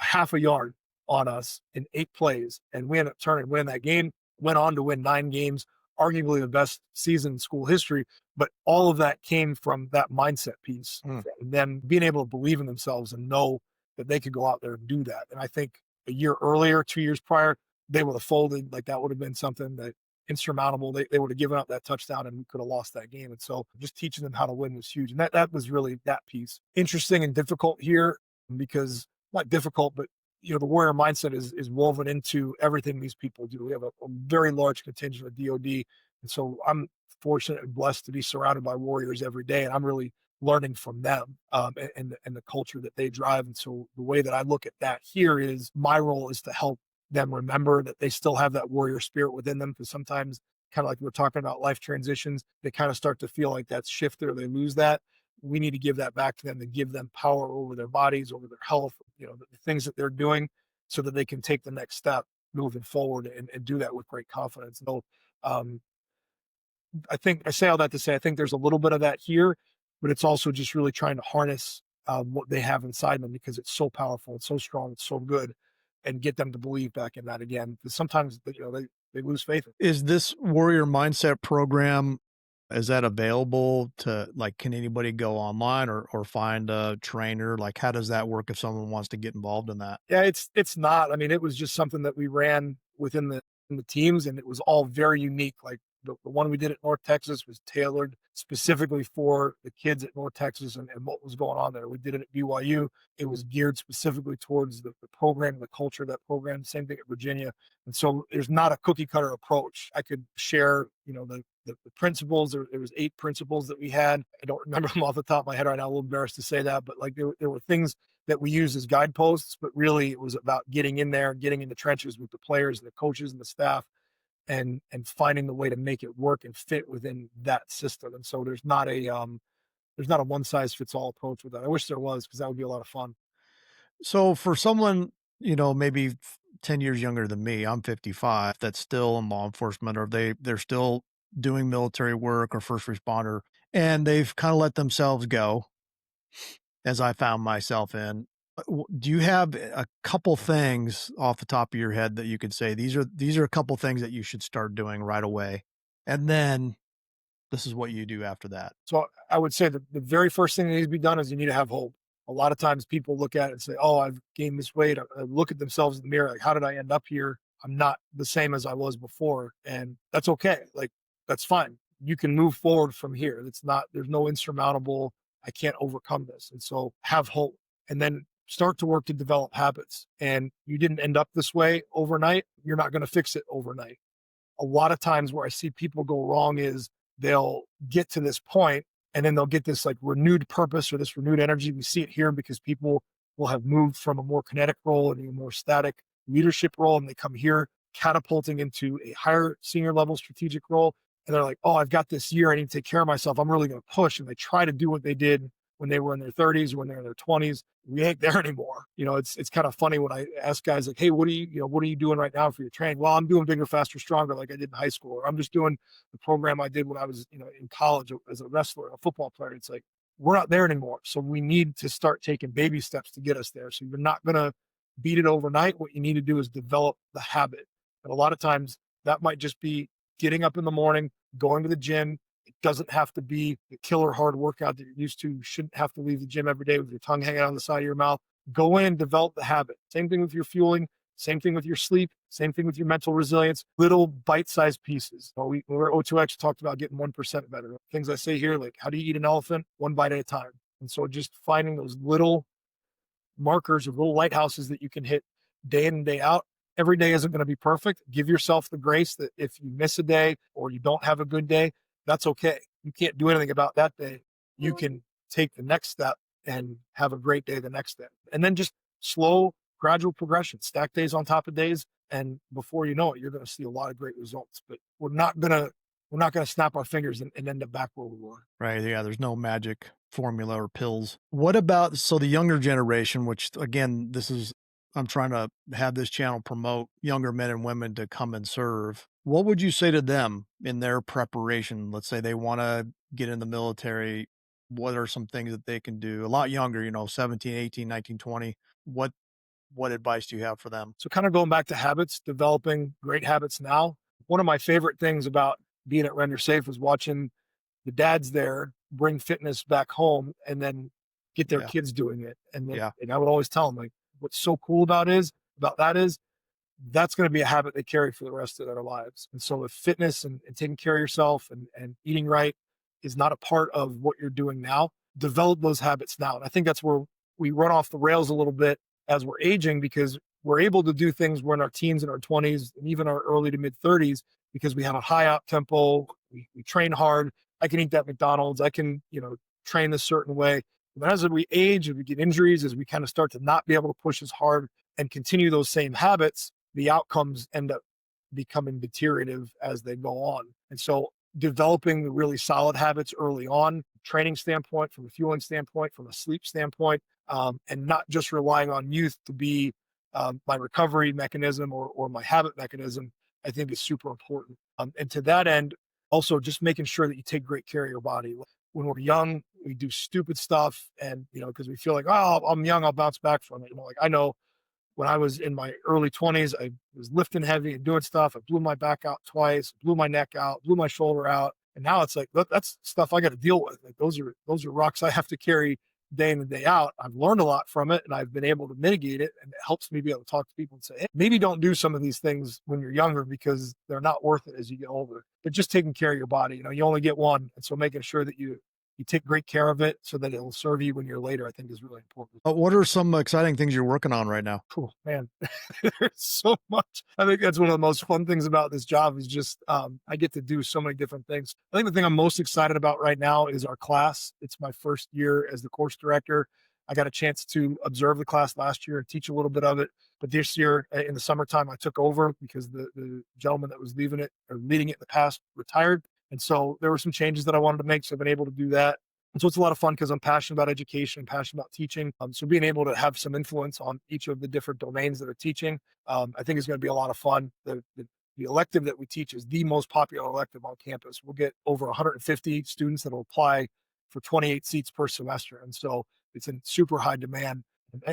half a yard on us in 8 plays. And we ended up turning, winning that game, went on to win 9 games, arguably the best season in school history. But all of that came from that mindset piece, Mm. and them being able to believe in themselves and know that they could go out there and do that. And I think a year earlier, 2 years prior, they would have folded. Like that would have been something that insurmountable. They would have given up that touchdown and we could have lost that game. And so just teaching them how to win was huge. And that was really that piece. Interesting and difficult here because not difficult, but the warrior mindset is woven into everything these people do. We have a very large contingent of DoD. And so I'm fortunate and blessed to be surrounded by warriors every day. And I'm really learning from them, and the culture that they drive. And so the way that I look at that here is my role is to help them remember that they still have that warrior spirit within them. Because sometimes, kind of like we were talking about life transitions, they kind of start to feel like that's shifted or they lose that. We need to give that back to them and give them power over their bodies, over their health, the things that they're doing so that they can take the next step moving forward and do that with great confidence. So um, I think I say all that to say, I think there's a little bit of that here, but it's also just really trying to harness what they have inside them because it's so powerful, it's so strong, it's so good, and get them to believe back in that again. Because sometimes they lose faith. Is this warrior mindset program, is that available to like, can anybody go online or find a trainer? Like, how does that work if someone wants to get involved in that? Yeah, it's not. I mean, it was just something that we ran within the teams, and it was all very unique. Like the one we did at North Texas was tailored specifically for the kids at North Texas and what was going on there. We did it at BYU. It was geared specifically towards the program, the culture of that program. Same thing at Virginia. And so there's not a cookie cutter approach. I could share, the principles. There was 8 principles that we had. I don't remember them off the top of my head right now. I'm a little embarrassed to say that, but like there were things that we used as guideposts, but really it was about getting in there, getting in the trenches with the players and the coaches and the staff, and finding the way to make it work and fit within that system. And so there's not a one size fits all approach with that. I wish there was because that would be a lot of fun. So for someone, maybe 10 years younger than me, I'm 55, that's still in law enforcement, or they're still doing military work or first responder, and they've kind of let themselves go, as I found myself in. Do you have a couple things off the top of your head that you could say, these are a couple things that you should start doing right away, and then this is what you do after that? So I would say that the very first thing that needs to be done is you need to have hope. A lot of times people look at it and say, "Oh, I've gained this weight." I look at themselves in the mirror, like, "How did I end up here? I'm not the same as I was before," and that's okay. Like that's fine. You can move forward from here. It's not. There's no insurmountable. I can't overcome this, and so have hope, and then start to work to develop habits. And you didn't end up this way overnight. You're not going to fix it overnight. A lot of times where I see people go wrong is they'll get to this point and then they'll get this like renewed purpose or this renewed energy. We see it here because people will have moved from a more kinetic role into a more static leadership role, and they come here catapulting into a higher senior level strategic role. And they're like, oh, I've got this year. I need to take care of myself. I'm really going to push. And they try to do what they did when they were in their 30s or when they're in their 20s. We ain't there anymore. It's kind of funny when I ask guys like, hey, what are you doing right now for your training? Well, I'm doing bigger, faster, stronger like I did in high school, or I'm just doing the program I did when I was, in college as a wrestler, a football player. It's like we're not there anymore. So we need to start taking baby steps to get us there. So you're not gonna beat it overnight. What you need to do is develop the habit. And a lot of times that might just be getting up in the morning, going to the gym. It doesn't have to be the killer hard workout that you're used to. You shouldn't have to leave the gym every day with your tongue hanging out on the side of your mouth. Go in, develop the habit. Same thing with your fueling, same thing with your sleep, same thing with your mental resilience, little bite-sized pieces. We were O2X talked about getting 1% better. Things I say here, like how do you eat an elephant? One bite at a time. And so just finding those little markers or little lighthouses that you can hit day in and day out. Every day isn't going to be perfect. Give yourself the grace that if you miss a day or you don't have a good day, that's okay. You can't do anything about that day. You can take the next step and have a great day the next day. And then just slow, gradual progression, stack days on top of days. And before you know it, you're going to see a lot of great results. But we're not gonna snap our fingers and end up back where we were. Right, yeah, there's no magic formula or pills. What about the younger generation, which again, this is I'm trying to have this channel promote younger men and women to come and serve. What would you say to them in their preparation? Let's say they wanna get in the military. What are some things that they can do? A lot younger, 17, 18, 19, 20. What advice do you have for them? So kind of going back to habits, developing great habits now. One of my favorite things about being at Render Safe was watching the dads there bring fitness back home and then get their Yeah, kids doing it. yeah, And I would always tell them like, what's so cool about that is that's going to be a habit they carry for the rest of their lives. And so if fitness and taking care of yourself and eating right is not a part of what you're doing now, develop those habits now. And I think that's where we run off the rails a little bit as we're aging because we're able to do things we're in our teens and our 20s and even our early to mid 30s because we have a high up tempo. We train hard. I can eat that McDonald's. I can, train this certain way. But as we age, as we get injuries, as we kind of start to not be able to push as hard and continue those same habits, the outcomes end up becoming deteriorative as they go on. And so developing the really solid habits early on, training standpoint, from a fueling standpoint, from a sleep standpoint, and not just relying on youth to be my recovery mechanism or my habit mechanism, I think is super important. And to that end, also just making sure that you take great care of your body. When we're young, we do stupid stuff, and because we feel like, oh, I'm young, I'll bounce back from it. Like I know when I was in my early 20s, I was lifting heavy and doing stuff. I blew my back out twice, blew my neck out, blew my shoulder out. And now it's like, that's stuff I got to deal with. Like those are rocks I have to carry day in and day out. I've learned a lot from it and I've been able to mitigate it. And it helps me be able to talk to people and say, hey, maybe don't do some of these things when you're younger because they're not worth it as you get older. But just taking care of your body, you only get one. And so making sure that you take great care of it so that it'll serve you when you're later, I think is really important. What are some exciting things you're working on right now? Cool, man. There's so much. I think that's one of the most fun things about this job is just I get to do so many different things. I think the thing I'm most excited about right now is our class. It's my first year as the course director. I got a chance to observe the class last year and teach a little bit of it. But this year in the summertime, I took over because the gentleman that was leaving it or leading it in the past retired. And so there were some changes that I wanted to make. So I've been able to do that. And so it's a lot of fun because I'm passionate about education, passionate about teaching. So being able to have some influence on each of the different domains that are teaching, I think is going to be a lot of fun. The elective that we teach is the most popular elective on campus. We'll get over 150 students that will apply for 28 seats per semester. And so it's in super high demand.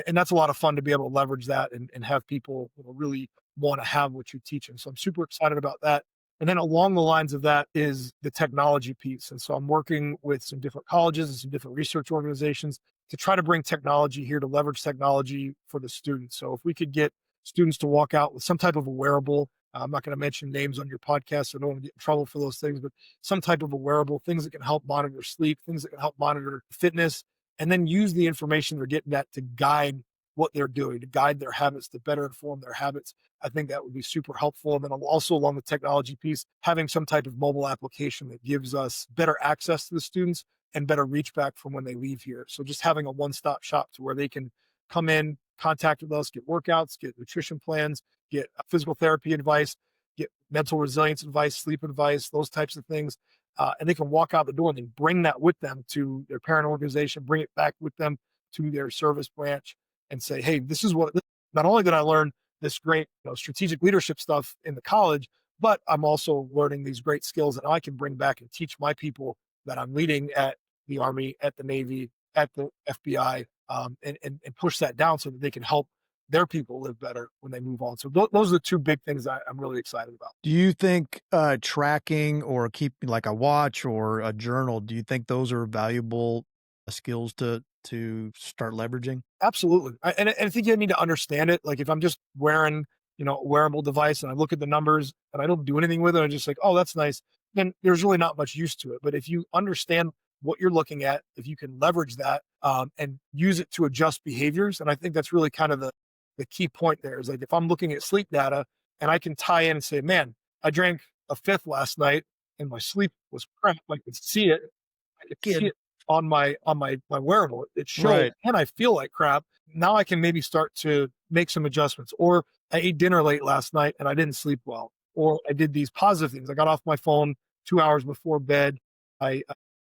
And that's a lot of fun to be able to leverage that and have people, really want to have what you're teaching. So I'm super excited about that. And then along the lines of that is the technology piece. And so I'm working with some different colleges and some different research organizations to try to bring technology here to leverage technology for the students. So if we could get students to walk out with some type of a wearable, I'm not going to mention names on your podcast, so I don't want to get in trouble for those things, but some type of a wearable, things that can help monitor sleep, things that can help monitor fitness, and then use the information they're getting at to guide what they're doing, to guide their habits, to better inform their habits. I think that would be super helpful. And then also along the technology piece, having some type of mobile application that gives us better access to the students and better reach back from when they leave here. So just having a one-stop shop to where they can come in, contact with us, get workouts, get nutrition plans, get physical therapy advice, get mental resilience advice, sleep advice, those types of things. And they can walk out the door and then bring that with them to their parent organization, bring it back with them to their service branch and say, hey, this is what, not only did I learn this great strategic leadership stuff in the college, but I'm also learning these great skills that I can bring back and teach my people that I'm leading at the Army, at the Navy, at the FBI, and push that down so that they can help their people live better when they move on. So those are the two big things I'm really excited about. Do you think, tracking or keeping like a watch or a journal, do you think those are valuable skills to start leveraging? Absolutely. And I think you need to understand it. Like if I'm just wearing, a wearable device and I look at the numbers and I don't do anything with it, I'm just like, oh, that's nice. Then there's really not much use to it. But if you understand what you're looking at, if you can leverage that and use it to adjust behaviors, and I think that's really kind of the key point there is like if I'm looking at sleep data and I can tie in and say, man, I drank a fifth last night and my sleep was crap. I could see Kid. it on my wearable. It showed, Right. and I feel like crap. Now I can maybe start to make some adjustments. Or I ate dinner late last night and I didn't sleep well. Or I did these positive things. I got off my phone 2 hours before bed. I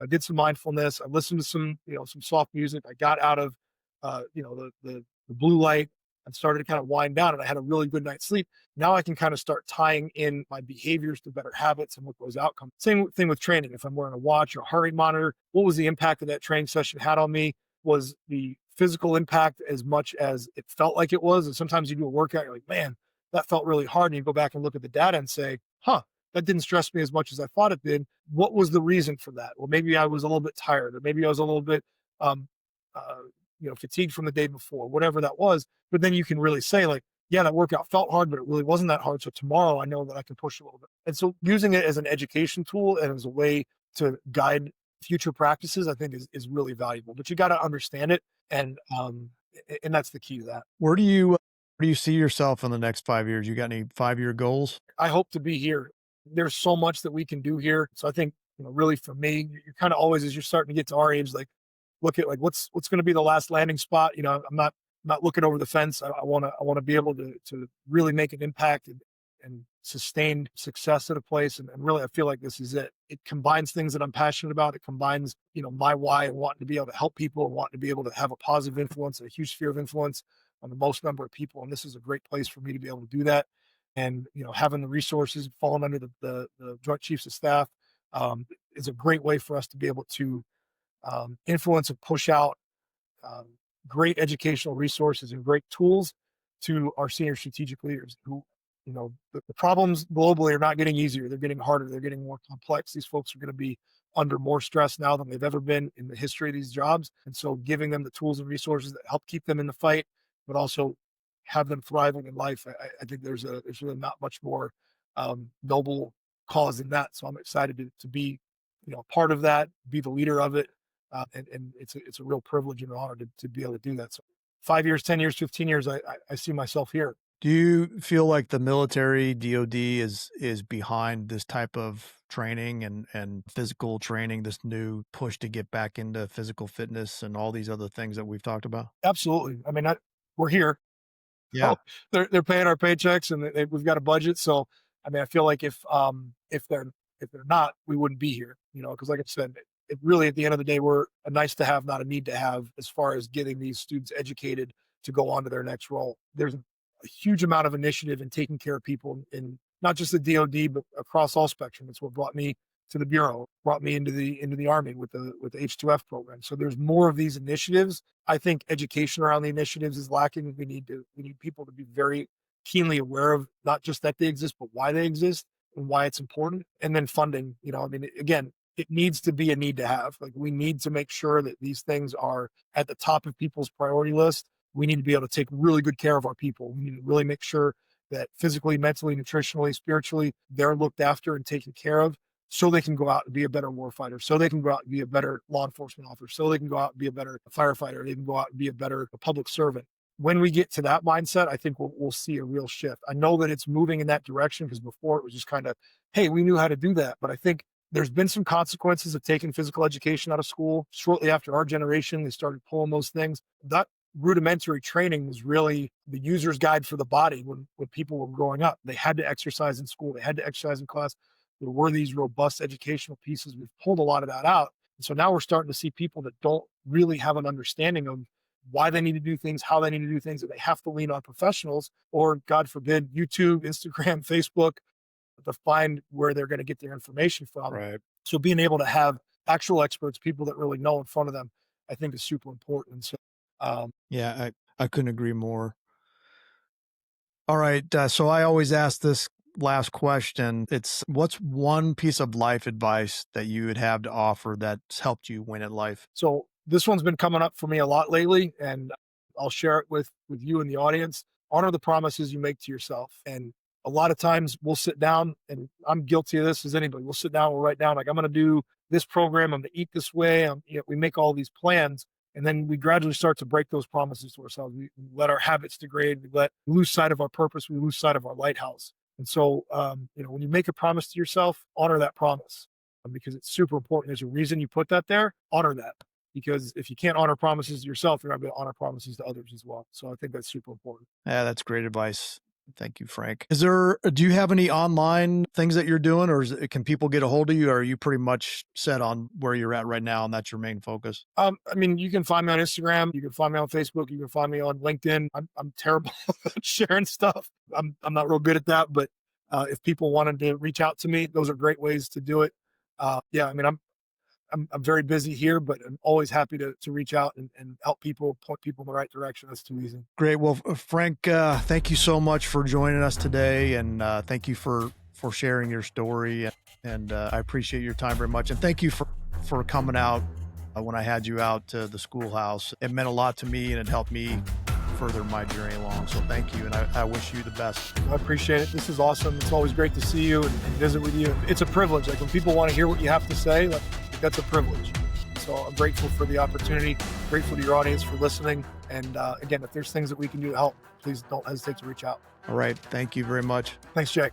did some mindfulness. I listened to some soft music. I got out of the blue light and started to kind of wind down and I had a really good night's sleep. Now I can kind of start tying in my behaviors to better habits and what those outcomes. Same thing with training. If I'm wearing a watch or a heart rate monitor, what was the impact that training session had on me? Was the physical impact as much as it felt like it was? And sometimes you do a workout, you're like, man, that felt really hard. And you go back and look at the data and say, huh, that didn't stress me as much as I thought it did. What was the reason for that? Well, maybe I was a little bit tired, or maybe I was a little bit um, uh, fatigued from the day before, whatever that was. But then you can really say, like, yeah, that workout felt hard, but it really wasn't that hard. So tomorrow I know that I can push a little bit. And so using it as an education tool and as a way to guide future practices, I think is really valuable. But you got to understand it. And that's the key to that. Where do you see yourself in the next 5 years? You got any 5-year goals? I hope to be here. There's so much that we can do here. So I think, really for me, you're kind of always, as you're starting to get to our age, like look at like what's going to be the last landing spot. I'm not looking over the fence. I want to be able to really make an impact and sustain success at a place. And really, I feel like this is it. It combines things that I'm passionate about. It combines, my why and wanting to be able to help people and wanting to be able to have a positive influence, a huge sphere of influence on the most number of people. And this is a great place for me to be able to do that. And having the resources falling under the Joint Chiefs of Staff is a great way for us to be able to influence and push out um, great educational resources and great tools to our senior strategic leaders who, the problems globally are not getting easier. They're getting harder. They're getting more complex. These folks are going to be under more stress now than they've ever been in the history of these jobs. And so giving them the tools and resources that help keep them in the fight, but also have them thriving in life. I think there's really not much more noble cause than that. So I'm excited to be, part of that, be the leader of it, and it's a real privilege and an honor to be able to do that. So 5 years, 10 years, 15 years, I see myself here. Do you feel like the military, DoD is behind this type of training and physical training, this new push to get back into physical fitness and all these other things that we've talked about? Absolutely. I mean, we're here. Yeah. So they're paying our paychecks and we've got a budget. So I mean, I feel like if they're not, we wouldn't be here. Because like I said, it really at the end of the day, we're a nice to have, not a need to have, as far as getting these students educated to go on to their next role. There's a huge amount of initiative in taking care of people in not just the DoD, but across all spectrum. It's what brought me to the bureau, brought me into the army with the H2F program. So there's more of these initiatives. I think education around the initiatives is lacking. We need people to be very keenly aware of not just that they exist, but why they exist and why it's important. And then funding, I mean, again, it needs to be a need to have. Like, we need to make sure that these things are at the top of people's priority list. We need to be able to take really good care of our people. We need to really make sure that physically, mentally, nutritionally, spiritually, they're looked after and taken care of, so they can go out and be a better warfighter, so they can go out and be a better law enforcement officer, so they can go out and be a better firefighter, they can go out and be a better public servant. When we get to that mindset, I think we'll see a real shift. I know that it's moving in that direction, because before it was just kind of, hey, we knew how to do that. But I think there's been some consequences of taking physical education out of school. Shortly after our generation, they started pulling those things. That rudimentary training was really the user's guide for the body when people were growing up. They had to exercise in school, they had to exercise in class. There were these robust educational pieces. We've pulled a lot of that out. And so now we're starting to see people that don't really have an understanding of why they need to do things, how they need to do things, and they have to lean on professionals, or God forbid, YouTube, Instagram, Facebook, to find where they're going to get their information from. Right. So being able to have actual experts, people that really know in front of them, I think is super important. And so, Yeah, I couldn't agree more. All right. So I always ask this last question. It's, what's one piece of life advice that you would have to offer that's helped you win at life? So this one's been coming up for me a lot lately, and I'll share it with you and the audience. Honor the promises you make to yourself. And a lot of times we'll sit down, and I'm guilty of this as anybody. We'll sit down, we'll write down, like, I'm going to do this program, I'm going to eat this way. We make all these plans, and then we gradually start to break those promises to ourselves. We let our habits degrade. We lose sight of our purpose. We lose sight of our lighthouse. And so, when you make a promise to yourself, honor that promise, because it's super important. There's a reason you put that there. Honor that, because if you can't honor promises to yourself, you're not going to honor promises to others as well. So I think that's super important. Yeah, that's great advice. Thank you, Frank. Do you have any online things that you're doing, or can people get a hold of you? Or are you pretty much set on where you're at right now and that's your main focus? I mean, you can find me on Instagram, you can find me on Facebook, you can find me on LinkedIn. I'm terrible at sharing stuff. I'm not real good at that, but if people wanted to reach out to me, those are great ways to do it. Yeah, I mean, I'm very busy here, but I'm always happy to reach out and help people, point people in the right direction. That's too easy. Great. Well, Frank, thank you so much for joining us today, and thank you for sharing your story. And I appreciate your time very much. And thank you for coming out when I had you out to the schoolhouse. It meant a lot to me, and it helped me further my journey along. So thank you, and I wish you the best. I appreciate it. This is awesome. It's always great to see you and visit with you. It's a privilege. Like, when people want to hear what you have to say, that's a privilege. So I'm grateful for the opportunity, grateful to your audience for listening. And again, if there's things that we can do to help, please don't hesitate to reach out. All right. Thank you very much. Thanks, Jake.